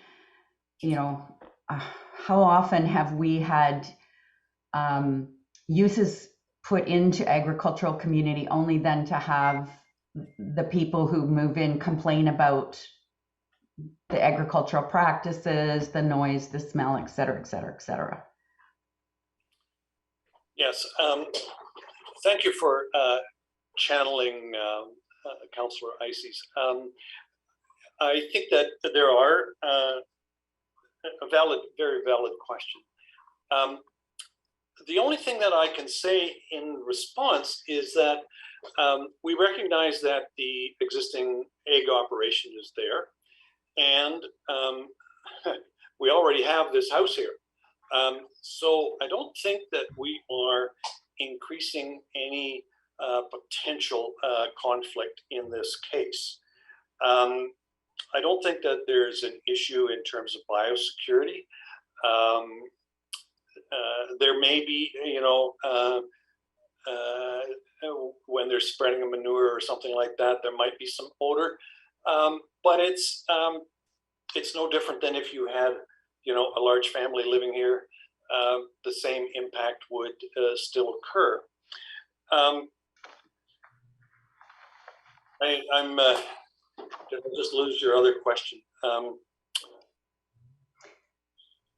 how often have we had uses put into agricultural community only then to have the people who move in complain about the agricultural practices, the noise, the smell, et cetera, et cetera, et cetera? Yes, thank you for channeling Councillor Ices. I think that there are a very valid question. The only thing that I can say in response is that we recognize that the existing egg operation is there, and we already have this house here. So I don't think that we are increasing any potential conflict in this case. I don't think that there's an issue in terms of biosecurity. There may be, when they're spreading a manure or something like that, there might be some odor, but it's no different than if you had, a large family living here. The same impact would still occur. Did I just lose your other question?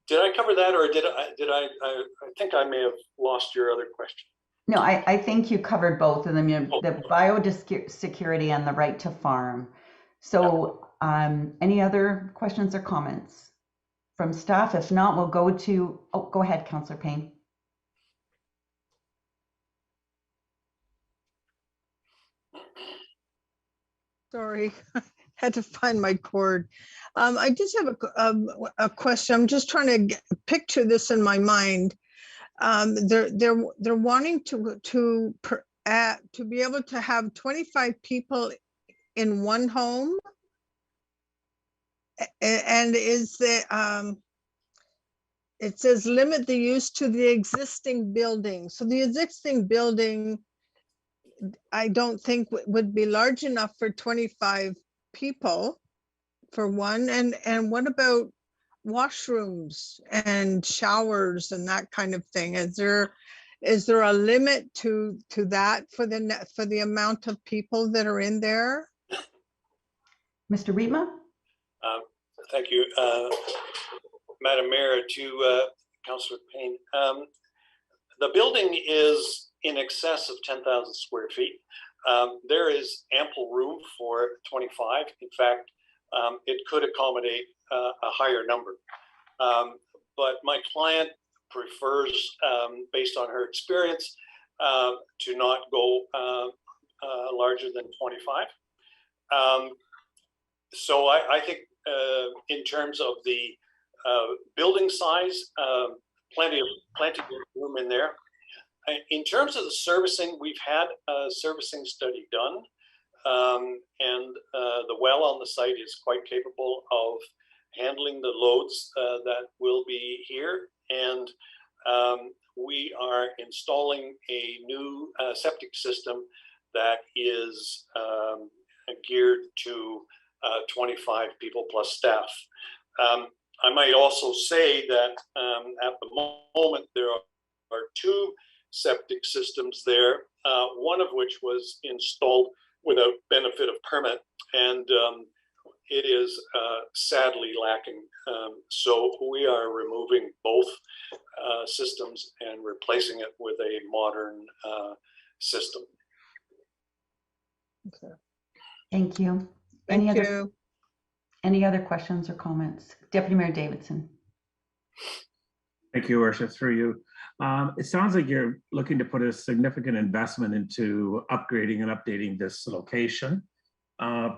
Did I cover that, or did I think I may have lost your other question. No, I think you covered both of them, the biosecurity and the right to farm. So any other questions or comments from staff? If not, we'll go to, go ahead, Councillor Payne. Sorry, had to find my cord. I just have a question. I'm just trying to picture this in my mind. They're wanting to be able to have 25 people in one home, and it says limit the use to the existing building. So the existing building, I don't think would be large enough for 25 people, for one. And what about washrooms and showers and that kind of thing? Is there a limit to that for the amount of people that are in there? Mr. Rietma? Thank you, Madam Mayor. To Councillor Payne, the building is in excess of 10,000 square feet. There is ample room for 25. In fact, it could accommodate a higher number. But my client prefers, based on her experience, to not go larger than 25. So I think in terms of the building size, plenty of room in there. In terms of the servicing, we've had a servicing study done, and the well on the site is quite capable of handling the loads that will be here. And we are installing a new septic system that is geared to 25 people plus staff. I might also say that at the moment there are two septic systems there, one of which was installed without benefit of permit, and it is sadly lacking. So we are removing both systems and replacing it with a modern system. Okay. Thank you. Any other questions or comments? Deputy Mayor Davidson. Thank you, Worship, through you. It sounds like you're looking to put a significant investment into upgrading and updating this location.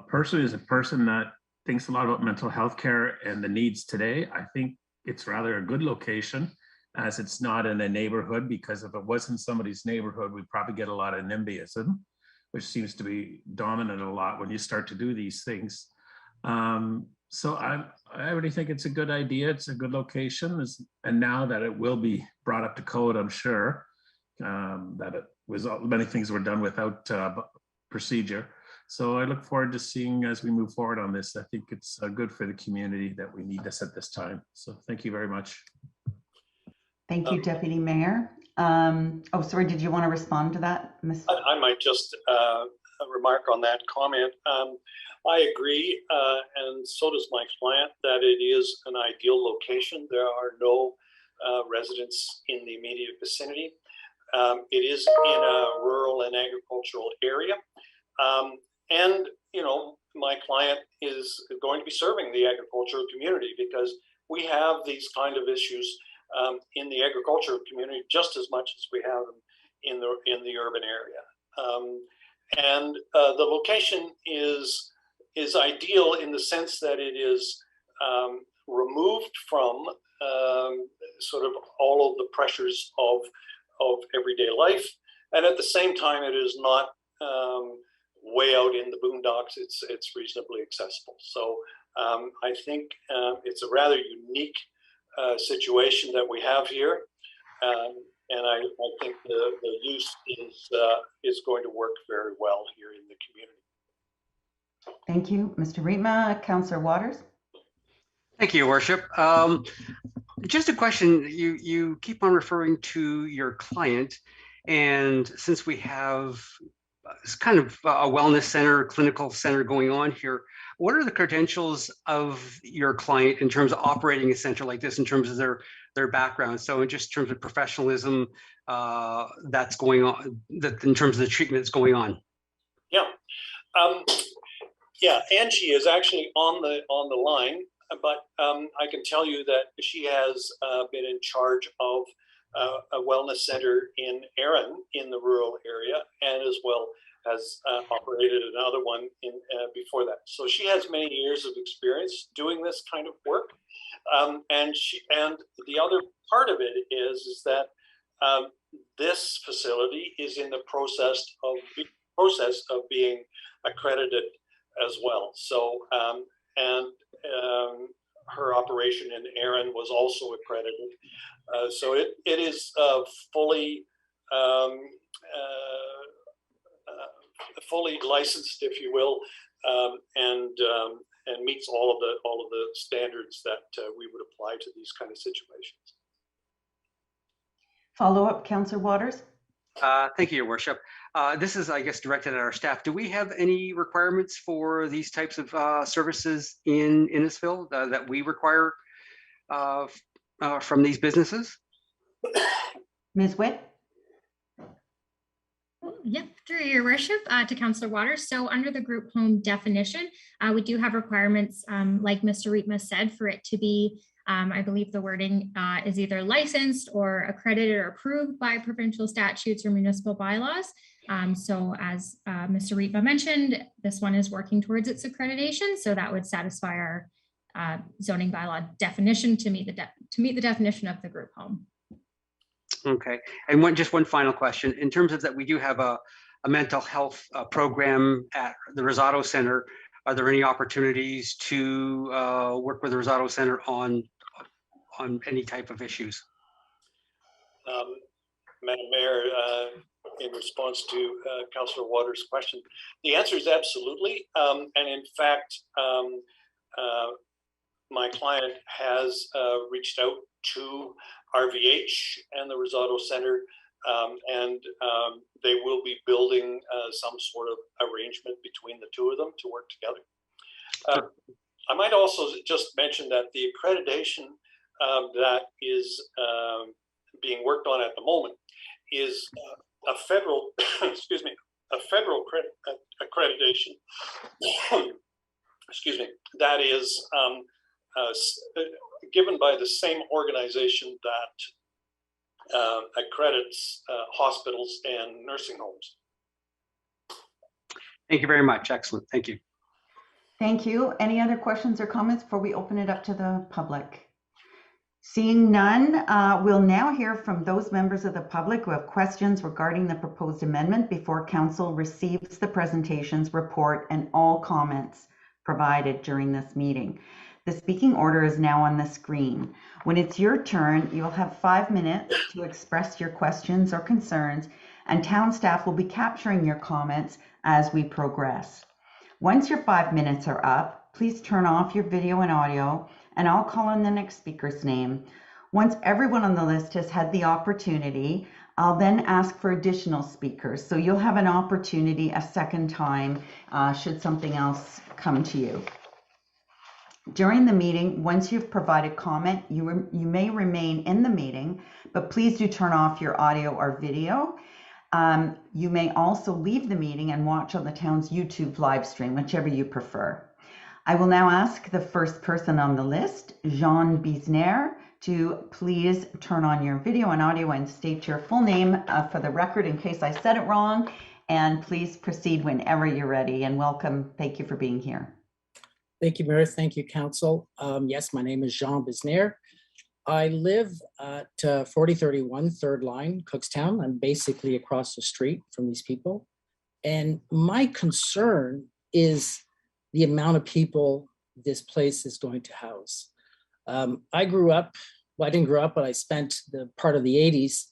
Personally, as a person that thinks a lot about mental health care and the needs today. I think it's rather a good location, as it's not in a neighborhood, because if it wasn't somebody's neighborhood, we'd probably get a lot of NIMBYism, which seems to be dominant a lot when you start to do these things. So I already think it's a good idea. It's a good location. And now that it will be brought up to code, I'm sure that it was many things were done without procedure. So I look forward to seeing as we move forward on this. I think it's good for the community that we need this at this time. So thank you very much. Thank you, Deputy Mayor. Oh, sorry, did you want to respond to that, Ms.? I might just remark on that comment. I agree, and so does my client, that it is an ideal location. There are no residents in the immediate vicinity. It is in a rural and agricultural area. And, you know, my client is going to be serving the agricultural community, because we have these kind of issues in the agricultural community just as much as we have them in the urban area. And the location is ideal in the sense that it is removed from sort of all of the pressures of everyday life, and at the same time it is not way out in the boondocks. It's reasonably accessible. So I think it's a rather unique situation that we have here, and I think the use is going to work very well here in the community. Thank you, Mr. Rietma. Councillor Waters. Thank you, Your Worship. Just a question. You keep on referring to your client, and since we have it's kind of a wellness center, clinical center going on here, what are the credentials of your client in terms of operating a center like this, in terms of their background? So in just terms of professionalism that's going on, that in terms of the treatment that's going on. Yeah. Yeah, Angie is actually on the line, but I can tell you that she has been in charge of a wellness center in Erin in the rural area, and as well has operated another one in before that. So she has many years of experience doing this kind of work, and the other part of it is that this facility is in the process of being accredited as well. So her operation in Erin was also accredited. So it is fully licensed, if you will, and meets all of the standards that we would apply to these kind of situations. Follow up, Councillor Waters. Thank you, Your Worship. This is, I guess, directed at our staff. Do we have any requirements for these types of services in Innisfil that we require from these businesses? Ms. Witt. Yep, through Your Worship, to Councillor Waters. So under the group home definition, we do have requirements, like Mr. Rietma said, for it to be, I believe the wording is either licensed or accredited or approved by provincial statutes or municipal bylaws. So as Mr. Rietma mentioned, this one is working towards its accreditation. So that would satisfy our zoning bylaw definition to meet the definition of the group home. Okay, and just one final question. In terms of that, we do have a mental health program at the Rosado Center. Are there any opportunities to work with the Rosado Center on any type of issues? Madam Mayor, in response to Councillor Waters' question, the answer is absolutely. And in fact, my client has reached out to RVH and the Rosado Center, and they will be building some sort of arrangement between the two of them to work together. I might also just mention that the accreditation that is being worked on at the moment is a federal, excuse me, a federal accreditation, excuse me, that is given by the same organization that accredits hospitals and nursing homes. Thank you very much. Excellent. Thank you. Thank you. Any other questions or comments before we open it up to the public? Seeing none, we'll now hear from those members of the public who have questions regarding the proposed amendment before council receives the presentations, report, and all comments provided during this meeting. The speaking order is now on the screen. When it's your turn, you'll have 5 minutes to express your questions or concerns, and town staff will be capturing your comments as we progress. Once your 5 minutes are up, please turn off your video and audio, and I'll call on the next speaker's name. Once everyone on the list has had the opportunity, I'll then ask for additional speakers. So you'll have an opportunity a second time should something else come to you. During the meeting, once you've provided comment, you may remain in the meeting, but please do turn off your audio or video. You may also leave the meeting and watch on the town's YouTube live stream, whichever you prefer. I will now ask the first person on the list, Jean Bisner, to please turn on your video and audio and state your full name for the record in case I said it wrong. And please proceed whenever you're ready, and welcome. Thank you for being here. Thank you, Mayor. Thank you, Council. Yes, my name is Jean Bisner. I live at 4031 Third Line, Cookstown. I'm basically across the street from these people. And my concern is the amount of people this place is going to house. I grew up, well, I didn't grow up, but I spent the part of the 80s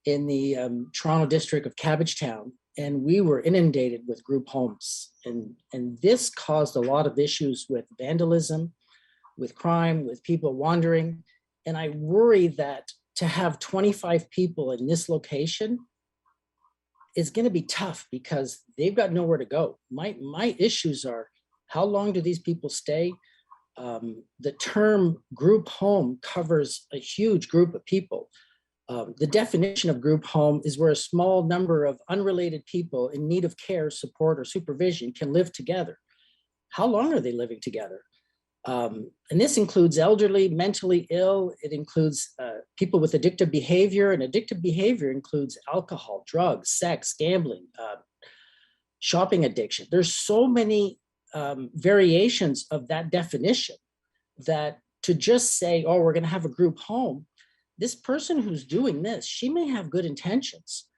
in the Toronto district of Cabbagetown, and we were inundated with group homes. And this caused a lot of issues with vandalism, with crime, with people wandering. And I worry that to have 25 people in this location is going to be tough because they've got nowhere to go. My issues are, how long do these people stay? The term group home covers a huge group of people. The definition of group home is where a small number of unrelated people in need of care, support, or supervision can live together. How long are they living together? And this includes elderly, mentally ill. It includes people with addictive behavior, and addictive behavior includes alcohol, drugs, sex, gambling, shopping addiction. There's so many variations of that definition that to just say, oh, we're going to have a group home, this person who's doing this, she may have good intentions,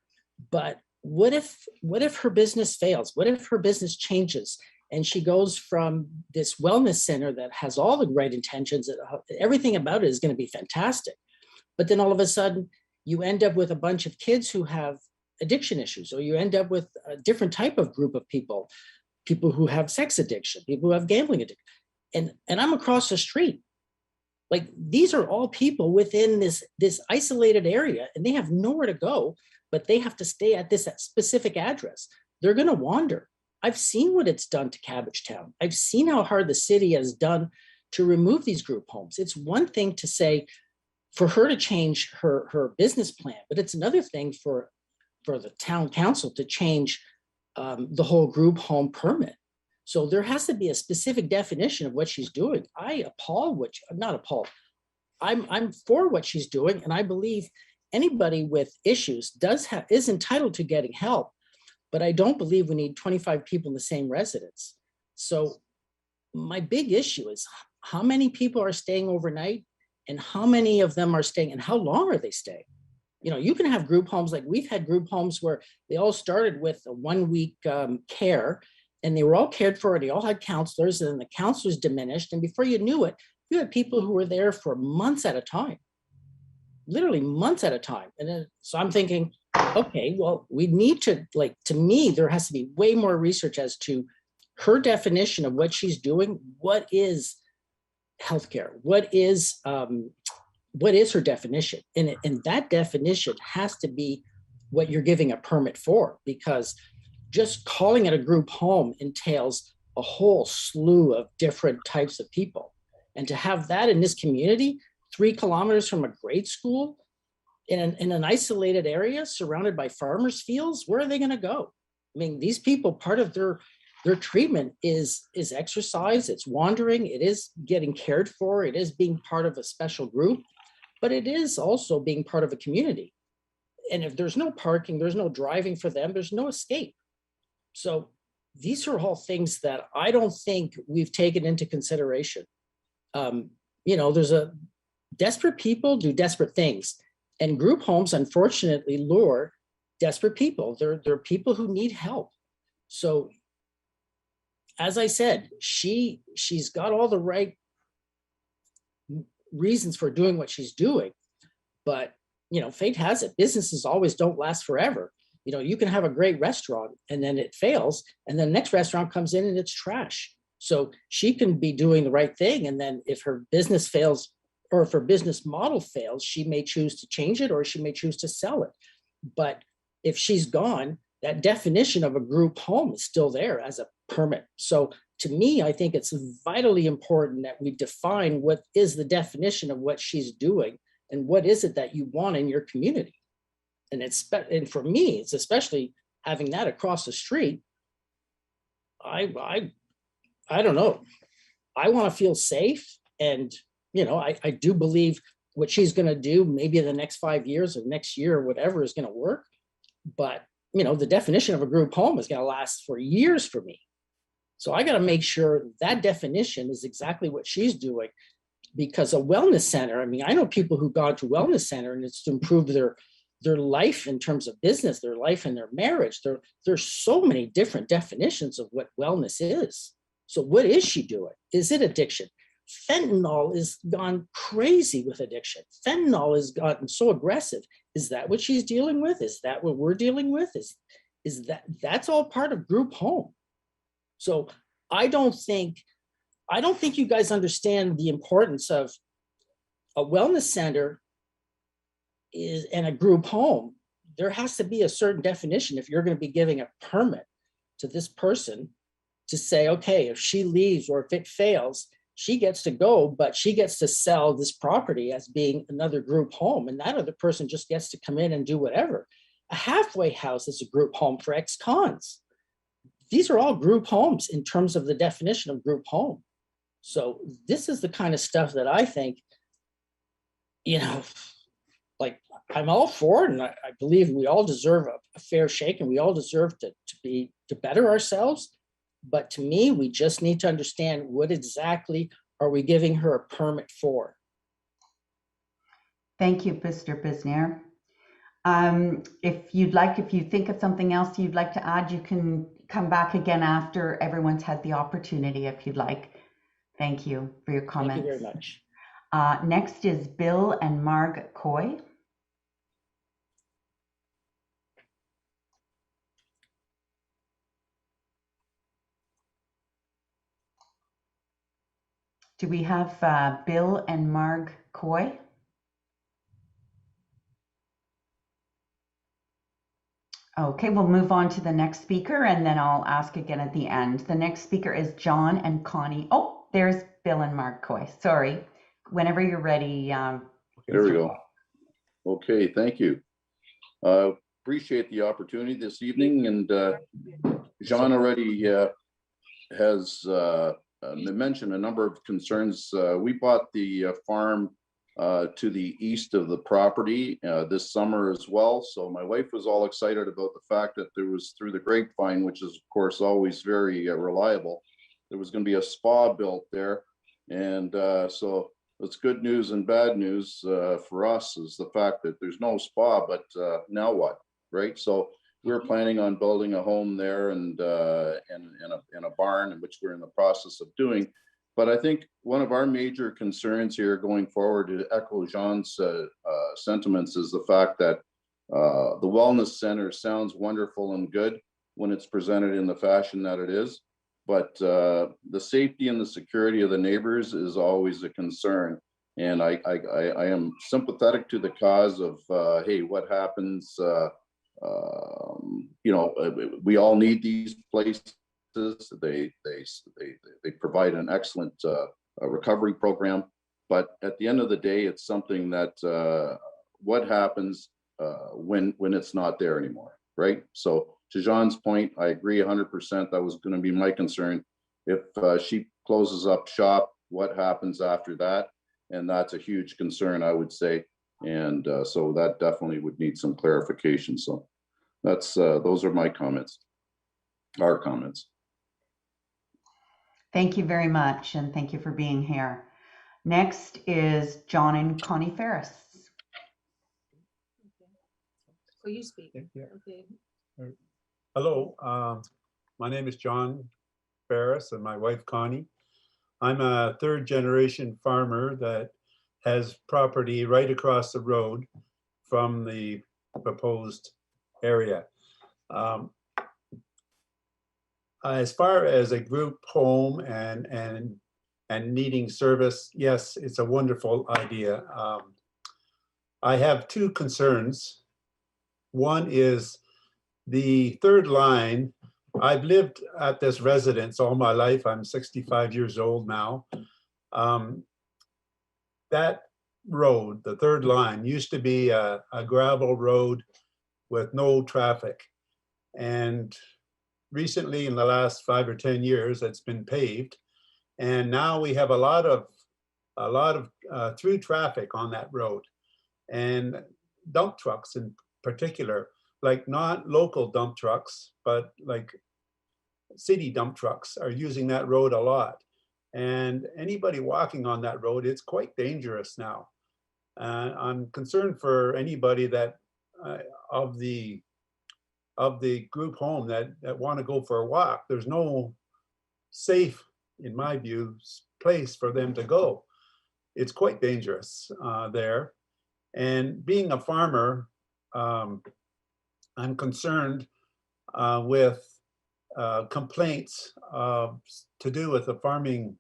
but what if her business fails? What if her business changes and she goes from this wellness center that has all the right intentions, everything about it is going to be fantastic, but then all of a sudden you end up with a bunch of kids who have addiction issues, or you end up with a different type of group of people who have sex addiction, people who have gambling addiction, and I'm across the street. Like, these are all people within this isolated area, and they have nowhere to go, but they have to stay at this specific address. They're going to wander. I've seen what it's done to Cabbagetown. I've seen how hard the city has done to remove these group homes. It's one thing to say for her to change her business plan, but it's another thing for the town council to change the whole group home permit. So there has to be a specific definition of what she's doing. I'm for what she's doing, and I believe anybody with issues is entitled to getting help, but I don't believe we need 25 people in the same residence. So my big issue is how many people are staying overnight, and how many of them are staying, and how long are they staying? You know, you can have group homes, like we've had group homes where they all started with a 1 week care, and they were all cared for, and they all had counselors, and then the counselors diminished. And before you knew it, you had people who were there for months at a time, literally months at a time. And then, so I'm thinking, okay, well, we need to, like, to me, there has to be way more research as to her definition of what she's doing. What is healthcare? What is her definition? And that definition has to be what you're giving a permit for, because just calling it a group home entails a whole slew of different types of people. And to have that in this community, 3 kilometers from a grade school, in an isolated area surrounded by farmers' fields, where are they going to go? I mean, these people, part of their treatment is exercise, it's wandering, it is getting cared for, it is being part of a special group, but it is also being part of a community. And if there's no parking, there's no driving for them, there's no escape. So these are all things that I don't think we've taken into consideration. There's desperate people do desperate things, and group homes unfortunately lure desperate people. They're people who need help. So as I said, she's got all the right reasons for doing what she's doing, but fate has it, businesses always don't last forever. You can have a great restaurant and then it fails, and then the next restaurant comes in and it's trash. So she can be doing the right thing, and then if her business fails, or if her business model fails, she may choose to change it, or she may choose to sell it. But if she's gone, that definition of a group home is still there as a permit. So to me, I think it's vitally important that we define what is the definition of what she's doing, and what is it that you want in your community. And for me, it's especially having that across the street. I don't know. I want to feel safe, and I do believe what she's going to do, maybe in the next 5 years or next year or whatever, is going to work. But the definition of a group home is going to last for years for me. So I got to make sure that definition is exactly what she's doing, because a wellness center, I know people who've gone to wellness center and it's to improve their life in terms of business, their life and their marriage. There's so many different definitions of what wellness is. So what is she doing? Is it addiction? Fentanyl has gone crazy with addiction. Fentanyl has gotten so aggressive. Is that what she's dealing with? Is that what we're dealing with? That's all part of group home. So I don't think you guys understand the importance of a wellness center and a group home. There has to be a certain definition if you're going to be giving a permit to this person to say, okay, if she leaves or if it fails, she gets to go, but she gets to sell this property as being another group home, and that other person just gets to come in and do whatever. A halfway house is a group home for ex-cons. These are all group homes in terms of the definition of group home. So this is the kind of stuff that I think, I'm all for it, and I believe we all deserve a fair shake, and we all deserve to better ourselves. But to me, we just need to understand what exactly are we giving her a permit for. Thank you, Mr. Bisnair. If you think of something else you'd like to add, you can come back again after everyone's had the opportunity, if you'd like. Thank you for your comments. Thank you very much. Next is Bill and Marg Coy. Do we have Bill and Marg Coy? Okay, we'll move on to the next speaker, and then I'll ask again at the end. The next speaker is John and Connie. Oh, there's Bill and Marg Coy. Sorry. Whenever you're ready. There we go. Okay, thank you. Appreciate the opportunity this evening, and Jean already has mentioned a number of concerns. We bought the farm to the east of the property this summer as well. So my wife was all excited about the fact that there was, through the grapevine, which is of course always very reliable, there was going to be a spa built there. And so it's good news and bad news for us is the fact that there's no spa, but now what, right? So we're planning on building a home there and in a barn, which we're in the process of doing. But I think one of our major concerns here going forward, to echo Jean's sentiments, is the fact that the wellness center sounds wonderful and good when it's presented in the fashion that it is. But the safety and the security of the neighbors is always a concern. And I am sympathetic to the cause of, hey, what happens? We all need these places. They provide an excellent recovery program, but at the end of the day, it's something that what happens when it's not there anymore, right? So to Jean's point, I agree 100%. That was going to be my concern. If she closes up shop, what happens after that? And that's a huge concern, I would say. And so that definitely would need some clarification. So that's those are my comments, our comments. Thank you very much, and thank you for being here. Next is John and Connie Ferris. Oh, you speak. Yeah. Okay. Hello, my name is John Ferris and my wife Connie. I'm a third generation farmer that has property right across the road from the proposed area. As far as a group home and needing service, yes, it's a wonderful idea. I have two concerns. One is the third line. I've lived at this residence all my life. I'm 65 years old now. That road, the third line, used to be a gravel road with no traffic. And recently, in the last 5 or 10 years, it's been paved. And now we have a lot of through traffic on that road. And dump trucks in particular, like not local dump trucks, but like city dump trucks are using that road a lot. And anybody walking on that road, it's quite dangerous now. I'm concerned for anybody that of the group home that want to go for a walk. There's no safe, in my view, place for them to go. It's quite dangerous there. And being a farmer, I'm concerned with complaints to do with the farming,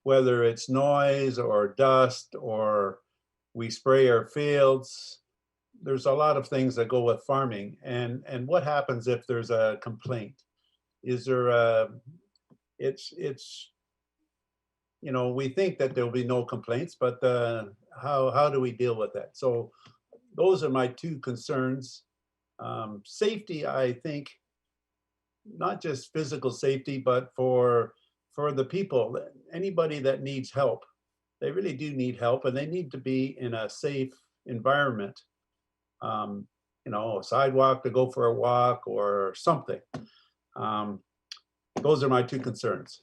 whether it's noise or dust or we spray our fields. There's a lot of things that go with farming. And what happens if there's a complaint? Is there you know, we think that there'll be no complaints, but how do we deal with that? So those are my two concerns. Safety, I think, not just physical safety, but for the people, anybody that needs help, they really do need help, and they need to be in a safe environment. You know, a sidewalk to go for a walk or something. Those are my two concerns.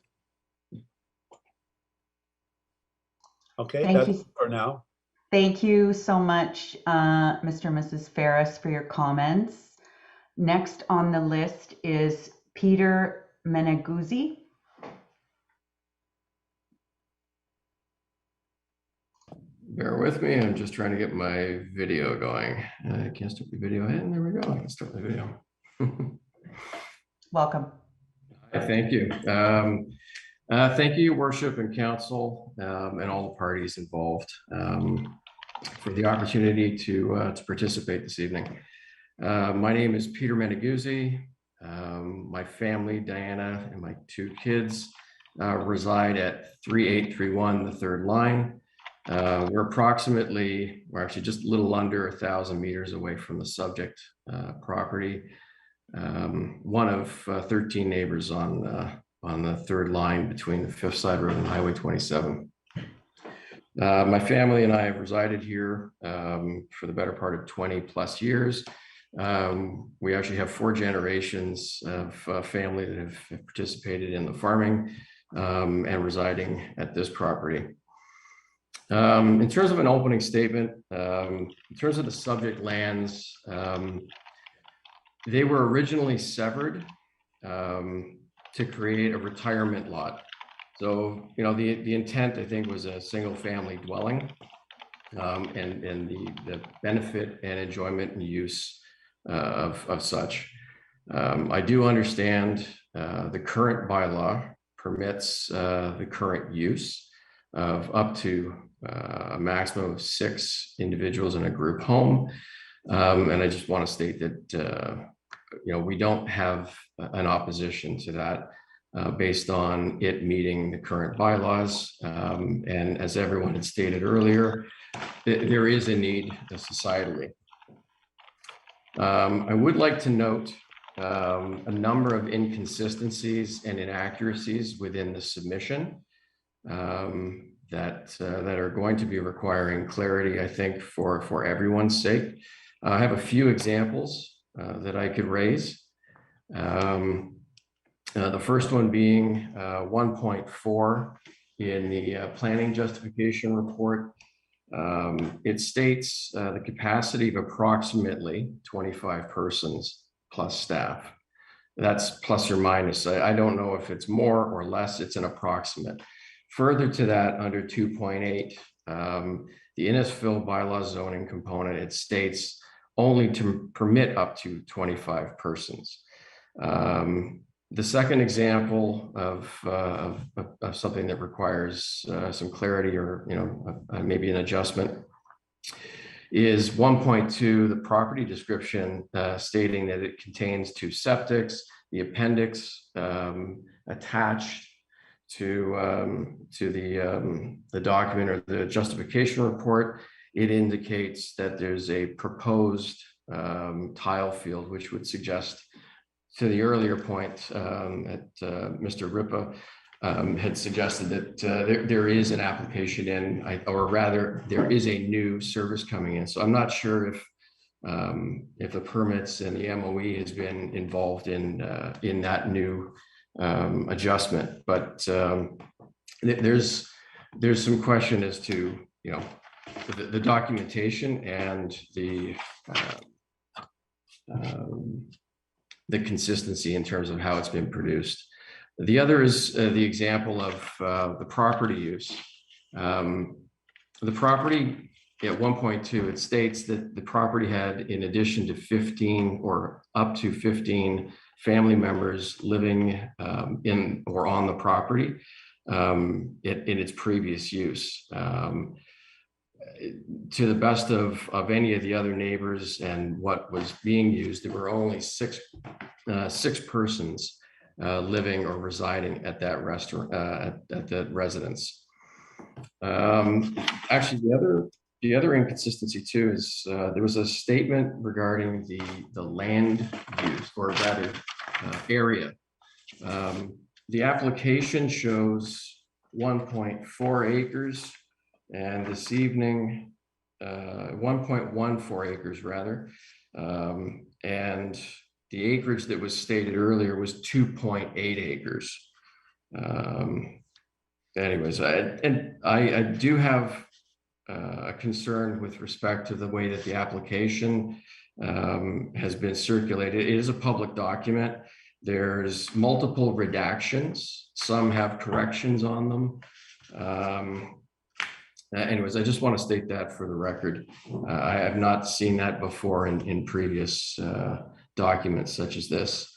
Okay, Thank that's you for now. Thank you so much, Mr. and Mrs. Ferris, for your comments. Next on the list is Peter Menegoozy. Bear with me, I'm just trying to get my video going. I can't start the video, and there we go, I can start the video. Welcome. Hi, thank you. Thank you, Your Worship and Council, and all the parties involved for the opportunity to participate this evening. My name is Peter Menegoozy. My family, Diana, and my two kids reside at 3831, the third line. We're actually just a little under 1,000 meters away from the subject property. One of 13 neighbors on the third line between the Fifth Side Road and Highway 27. My family and I have resided here for the better part of 20 plus years. We actually have 4 generations of family that have participated in the farming and residing at this property. In terms of an opening statement, in terms of the subject lands, they were originally severed to create a retirement lot. So, you know, the intent, I think, was a single family dwelling and the benefit and enjoyment and use of such. I do understand the current bylaw permits the current use of up to a maximum of 6 individuals in a group home. And I just want to state that, you know, we don't have an opposition to that based on it meeting the current bylaws. And as everyone had stated earlier, there is a need societally. I would like to note a number of inconsistencies and inaccuracies within the submission that are going to be requiring clarity, I think, for everyone's sake. I have a few examples that I could raise. The first one being 1.4 in the planning justification report. It states the capacity of approximately 25 persons plus staff. That's plus or minus. I don't know if it's more or less, it's an approximate. Further to that, under 2.8, the Innisfil bylaw zoning component, it states only to permit up to 25 persons. The second example of something that requires some clarity or maybe an adjustment is 1.2, the property description stating that it contains 2 septics, the appendix attached to the document or the justification report. It indicates that there's a proposed tile field, which would suggest, to the earlier point that Mr. Ripa had suggested, that there is an application in, or rather there is a new service coming in. So I'm not sure if the permits and the MOE has been involved in that new adjustment, but there's some question as to the documentation and the consistency in terms of how it's been produced. The other is the example of the property use. The property at 1.2, it states that the property had, in addition to 15 or up to 15 family members living in or on the property in its previous use. To the best of any of the other neighbors and what was being used, there were only six persons living or residing at that restaurant, at that residence. Actually, the other inconsistency too is there was a statement regarding the land use, or rather area. The application shows 1.4 acres, and this evening 1.14 acres rather, and the acreage that was stated earlier was 2.8 acres. Anyways, I do have a concern with respect to the way that the application has been circulated. It is a public document. There's multiple redactions. Some have corrections on them. Anyways, I just want to state that for the record. I have not seen that before in previous documents such as this.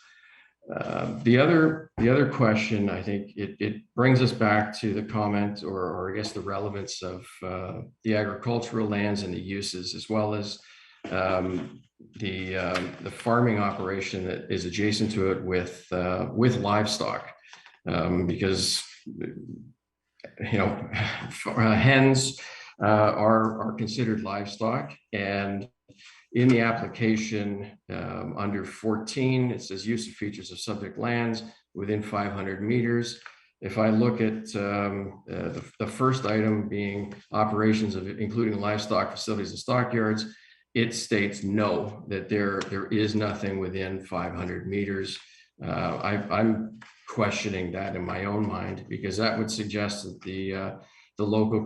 The other question, I think it brings us back to the comment, or I guess the relevance of the agricultural lands and the uses, as well as the farming operation that is adjacent to it with livestock, because hens are considered livestock, and in the application under 14, it says use of features of subject lands within 500 meters. If I look at the first item being operations of including livestock facilities and stockyards, it states no, that there is nothing within 500 meters. I'm questioning that in my own mind, because that would suggest that the local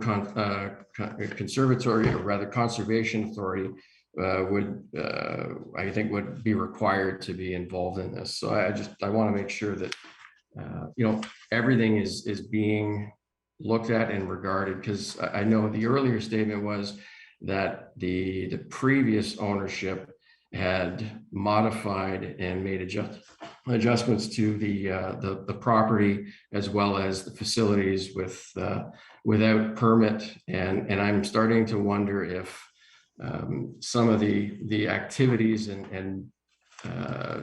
conservatory, or rather conservation authority, I think would be required to be involved in this. So I want to make sure that everything is being looked at and regarded, because I know the earlier statement was that the previous ownership had modified and made adjustments to the property, as well as the facilities without permit, and I'm starting to wonder if some of the activities and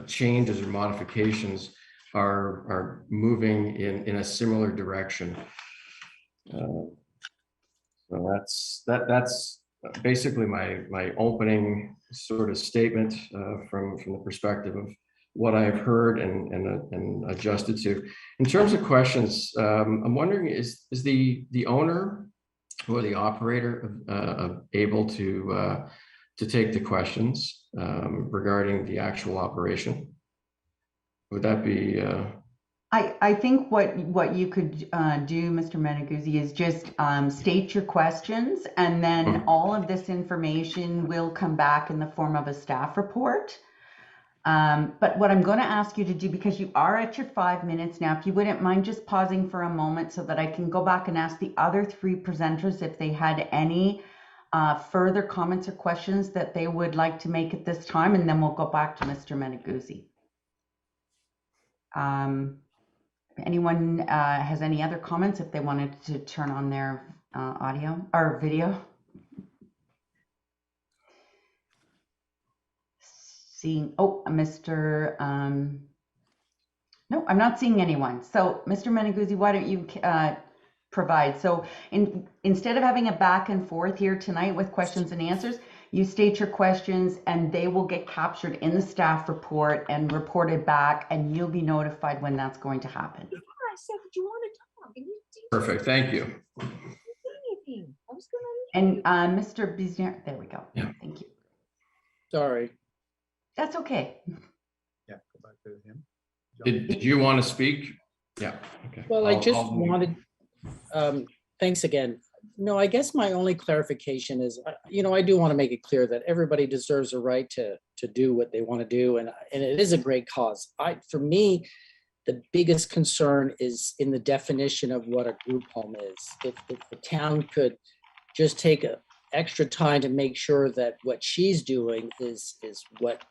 changes or modifications are moving in a similar direction. So that's basically my opening sort of statement from the perspective of what I've heard and adjusted to. In terms of questions, I'm wondering, is the owner or the operator able to take the questions regarding the actual operation? Would that be I think what you could do, Mr. Menegoozy, is just state your questions, and then all of this information will come back in the form of a staff report. But what I'm going to ask you to do, because you are at your 5 minutes now, if you wouldn't mind just pausing for a moment so that I can go back and ask the other three presenters if they had any further comments or questions that they would like to make at this time, and then we'll go back to Mr. Menegoozy. Anyone has any other comments if they wanted to turn on their audio or video? Seeing, oh, Mr. No, I'm not seeing anyone. So Mr. Menegoozy, why don't you provide? So instead of having a back and forth here tonight with questions and answers, you state your questions and they will get captured in the staff report and reported back, and you'll be notified when that's going to happen. I said that you want to talk and you didn't. Perfect, thank you. say anything. I was gonna. And Mr. Bizner, there we go. Yeah. Thank you. Sorry. That's okay. Yeah, go back to him. Did you want to speak? Yeah, okay. Well, I just wanted, thanks again. No, I guess my only clarification is, I do want to make it clear that everybody deserves a right to do what they want to do. And it is a great cause. For me, the biggest concern is in the definition of what a group home is. If the town could just take extra time to make sure that what she's doing is what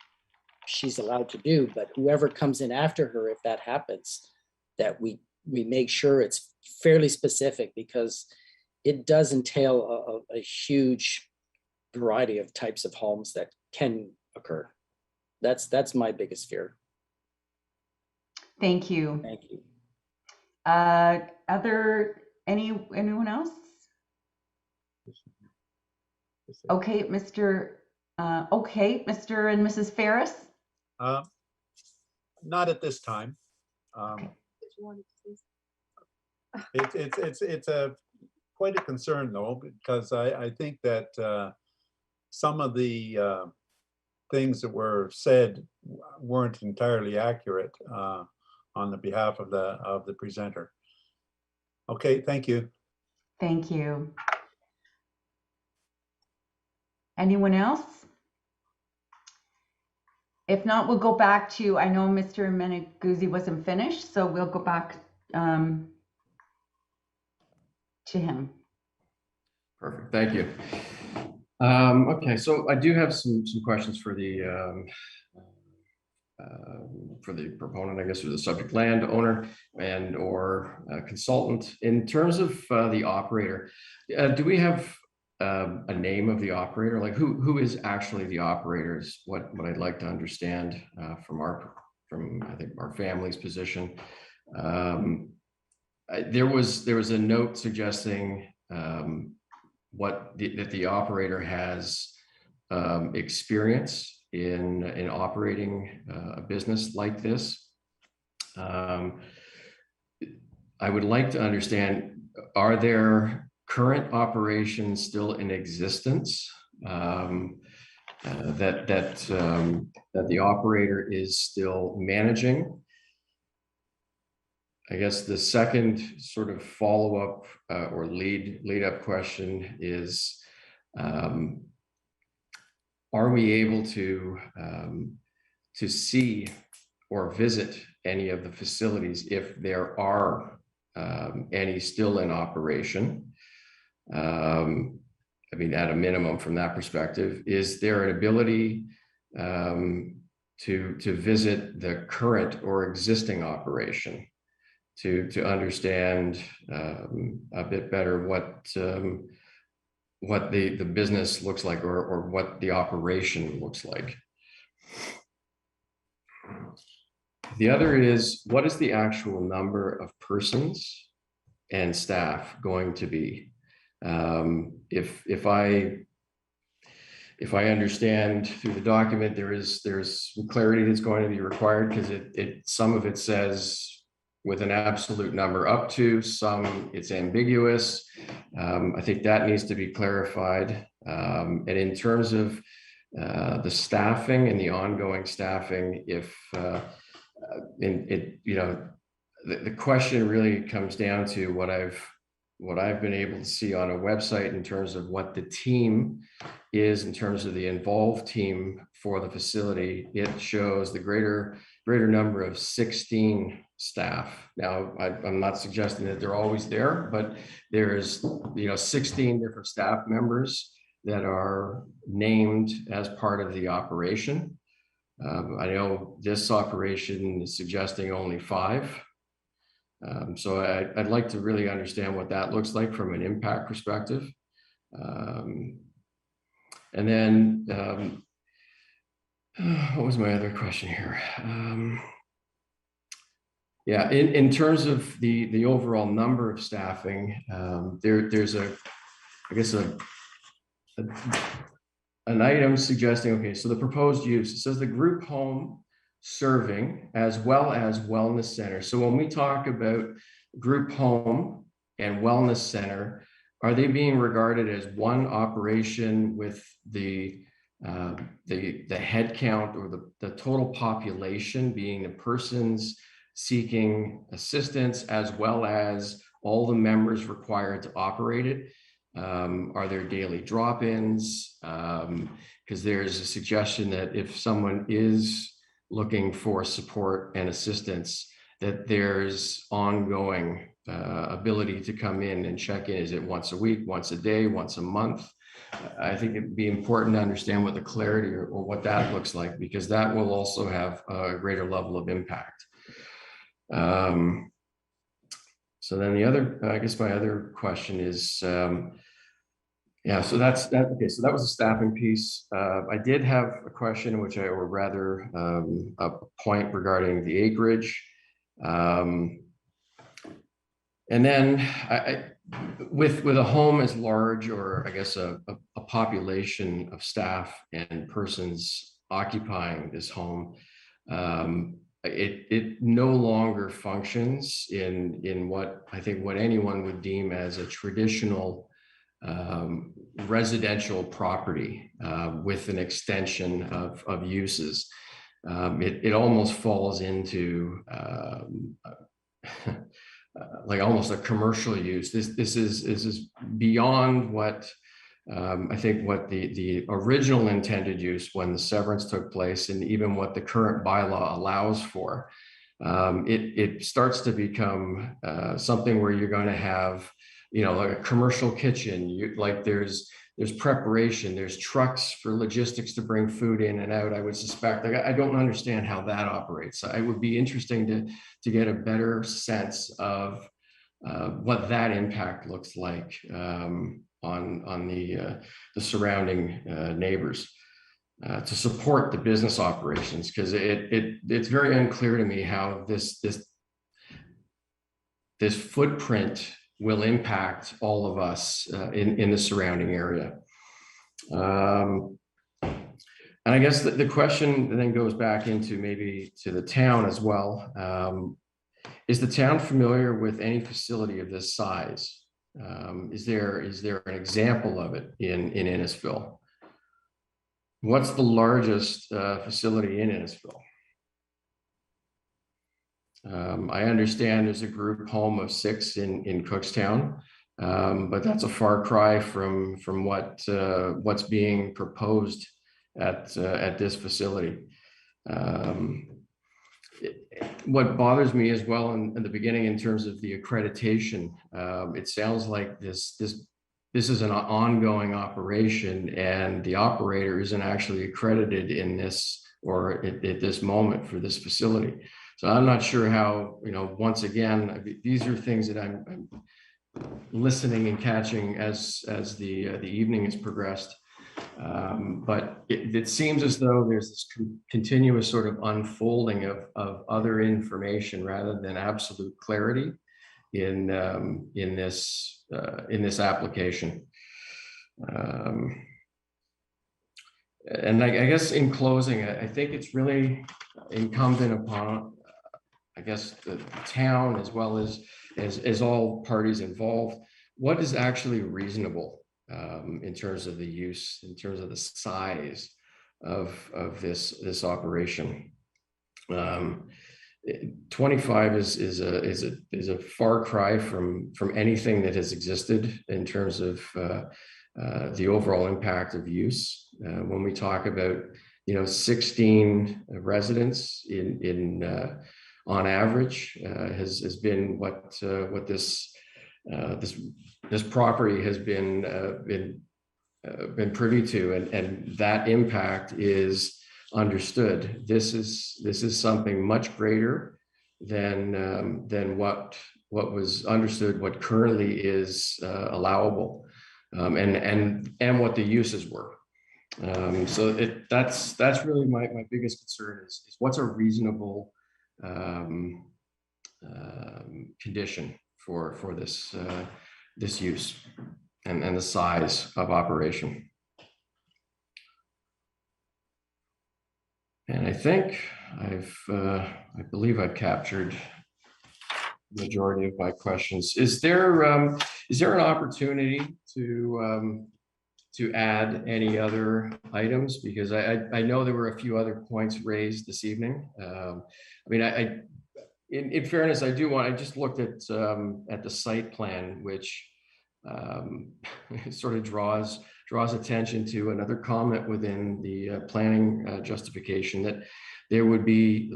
she's allowed to do, but whoever comes in after her, if that happens, that we make sure it's fairly specific, because it does entail a huge variety of types of homes that can occur. That's my biggest fear. Thank you. Thank you. Anyone else? Okay, Mr. And Mrs. Ferris? Not at this time. It's quite a concern though, because I think that some of the things that were said weren't entirely accurate on the behalf of the presenter. Okay, thank you. Thank you. Anyone else? If not, we'll go back to, I know Mr. Menegoozy wasn't finished, so we'll go back to him. Perfect, thank you. Okay, so I do have some questions for the proponent, I guess, or the subject landowner and or consultant. In terms of the operator, do we have a name of the operator? Like who is actually the operator is what I'd like to understand from I think our family's position. There was a note suggesting that the operator has experience in operating a business like this. I would like to understand, are there current operations still in existence that the operator is still managing? I guess the second sort of follow-up or lead up question is, are we able to see or visit any of the facilities if there are any still in operation? I mean, at a minimum, from that perspective, is there an ability to visit the current or existing operation to understand a bit better what the business looks like or what the operation looks like? The other is, what is the actual number of persons and staff going to be? If I understand through the document, there's some clarity that's going to be required, because some of it says with an absolute number up to, some it's ambiguous. I think that needs to be clarified. And in terms of the staffing and the ongoing staffing, if the question really comes down to what I've been able to see on a website in terms of what the team is, in terms of the involved team for the facility. It shows the greater number of 16 staff. Now, I'm not suggesting that they're always there, but there's 16 different staff members that are named as part of the operation. I know this operation is suggesting only 5. So I'd like to really understand what that looks like from an impact perspective. And then, what was my other question here? Yeah, in terms of the overall number of staffing, there's I guess an item suggesting, okay, so the proposed use, it says the group home serving as well as wellness center. So when we talk about group home and wellness center, are they being regarded as one operation with the head count or the total population being the persons seeking assistance as well as all the members required to operate it? Are there daily drop-ins? Because there's a suggestion that if someone is looking for support and assistance, that there's ongoing ability to come in and check in. Is it once a week, once a day, once a month? I think it'd be important to understand what the clarity or what that looks like, because that will also have a greater level of impact. So then the other, I guess my other question is, yeah, so that's that. Okay, so that was a staffing piece. I did have a question, or rather a point regarding the acreage. And then with a home as large, or I guess a population of staff and persons occupying this home, it no longer functions in what I think what anyone would deem as a traditional residential property with an extension of uses. It almost falls into like almost a commercial use. This is beyond what I think what the original intended use when the severance took place, and even what the current bylaw allows for. It starts to become something where you're going to have, like a commercial kitchen. Like there's preparation, there's trucks for logistics to bring food in and out. I would suspect, like, I don't understand how that operates. It would be interesting to get a better sense of what that impact looks like on the surrounding neighbors to support the business operations, because it's very unclear to me how this footprint will impact all of us in the surrounding area. And I guess the question then goes back into maybe to the town as well. Is the town familiar with any facility of this size? Is there an example of it in Innisfil? What's the largest facility in Innisfil? I understand there's a group home of 6 in Cookstown, but that's a far cry from what's being proposed at this facility. What bothers me as well in the beginning in terms of the accreditation, it sounds like this is an ongoing operation, and the operator isn't actually accredited in this or at this moment for this facility. So I'm not sure how, once again, these are things that I'm listening and catching as the evening has progressed. But it seems as though there's this continuous sort of unfolding of other information rather than absolute clarity in this application. And I guess in closing, I think it's really incumbent upon, I guess, the town as well as all parties involved, what is actually reasonable in terms of the use, in terms of the size of this operation. 25 is a far cry from anything that has existed in terms of the overall impact of use. When we talk about 16 residents on average has been what this property has been privy to, and that impact is understood. This is something much greater than what was understood, what currently is allowable, and what the uses were. So that's really my biggest concern is what's a reasonable condition for this use and the size of operation. And I think I believe I've captured the majority of my questions. Is there an opportunity to add any other items? Because I know there were a few other points raised this evening. I mean, in fairness, I just looked at the site plan, which sort of draws attention to another comment within the planning justification, that there would be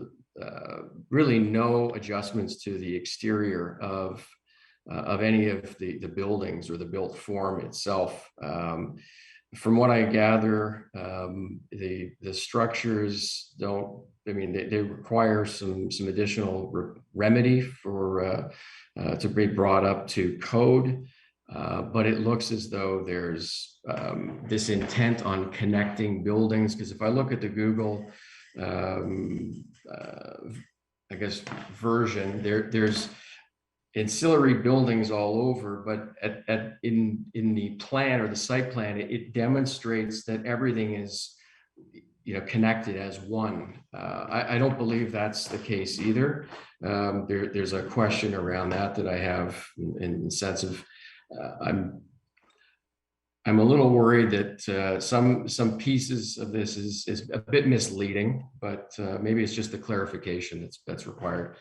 really no adjustments to the exterior of any of the buildings or the built form itself. From what I gather, the structures don't. I mean, they require some additional remedy for to be brought up to code. But it looks as though there's this intent on connecting buildings, because if I look at the Google, I guess, version, there's ancillary buildings all over, but in the plan or the site plan, it demonstrates that everything is connected as one. I don't believe that's the case either. There's a question around that I have in the sense of I'm a little worried that some pieces of this is a bit misleading, but maybe it's just the clarification that's required.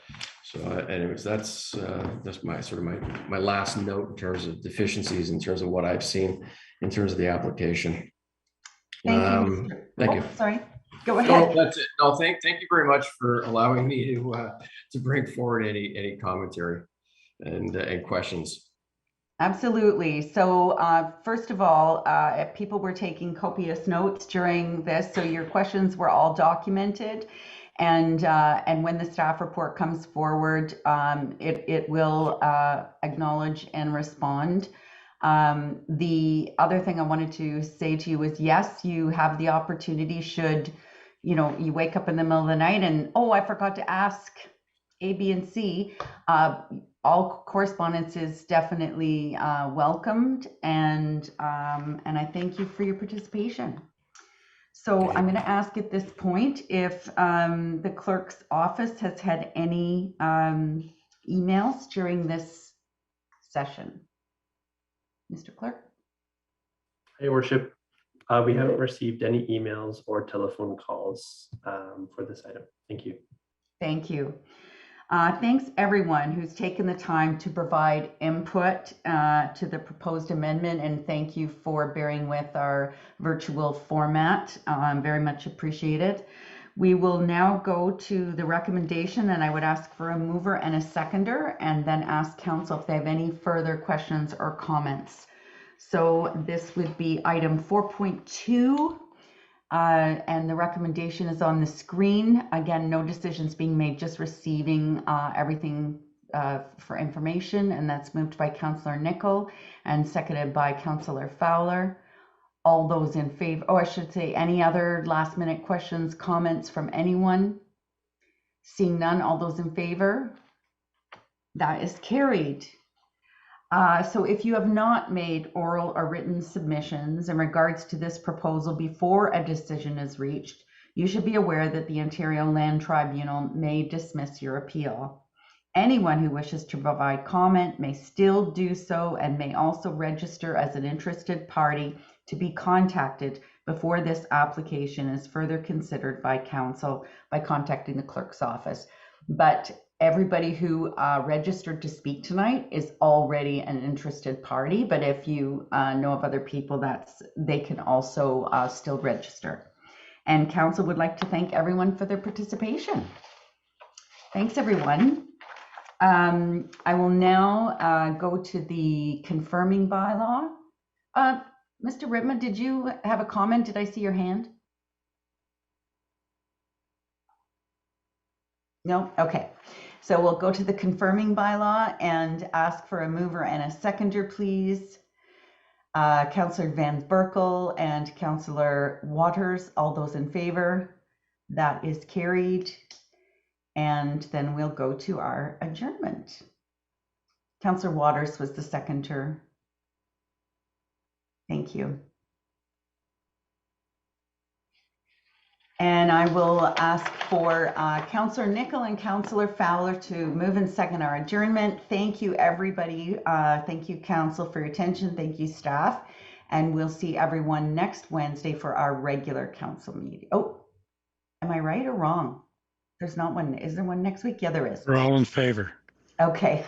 So anyways, that's my my last note in terms of deficiencies, in terms of what I've seen in terms of the application. Thank you. Thank you. Sorry, go ahead. No, that's it. No, thank you very much for allowing me to bring forward any commentary and questions. Absolutely. So first of all, people were taking copious notes during this, so your questions were all documented. And when the staff report comes forward, it will acknowledge and respond. The other thing I wanted to say to you is, yes, you have the opportunity should, you wake up in the middle of the night and, oh, I forgot to ask A, B, and C. All correspondence is definitely welcomed, and I thank you for your participation. So I'm going to ask at this point if the clerk's office has had any emails during this session. Mr. Clerk? Your Worship, we haven't received any emails or telephone calls for this item. Thank you. Thank you. Thanks everyone who's taken the time to provide input to the proposed amendment, and thank you for bearing with our virtual format. Very much appreciated. We will now go to the recommendation, and I would ask for a mover and a seconder, and then ask council if they have any further questions or comments. So this would be item 4.2. And the recommendation is on the screen. Again, no decisions being made, just receiving everything for information, and that's moved by Councillor Nicol and seconded by Councillor Fowler. All those in favor, or I should say, any other last minute questions, comments from anyone? Seeing none, all those in favor? That is carried. So if you have not made oral or written submissions in regards to this proposal before a decision is reached, you should be aware that the Ontario Land Tribunal may dismiss your appeal. Anyone who wishes to provide comment may still do so, and may also register as an interested party to be contacted before this application is further considered by council by contacting the clerk's office. but everybody who registered to speak tonight is already an interested party. But if you know of other people, they can also still register. And council would like to thank everyone for their participation. Thanks, everyone. I will now go to the confirming bylaw. Mr. Ritma, did you have a comment? Did I see your hand? No? Okay. So we'll go to the confirming bylaw and ask for a mover and a seconder, please. Councillor Van Berkel and Councillor Waters, all those in favor? That is carried. And then we'll go to our adjournment. Councillor Waters was the seconder. Thank you. And I will ask for Councillor Nicol and Councillor Fowler to move and second our adjournment. Thank you, everybody. Thank you, council, for your attention. Thank you, staff. And we'll see everyone next Wednesday for our regular council meeting. Oh, am I right or wrong? There's not one. Is there one next week? Yeah, there is. We're all in favor. Okay.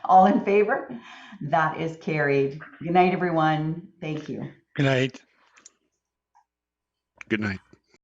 All in favor? That is carried. Good night, everyone. Thank you. Good night. Good night.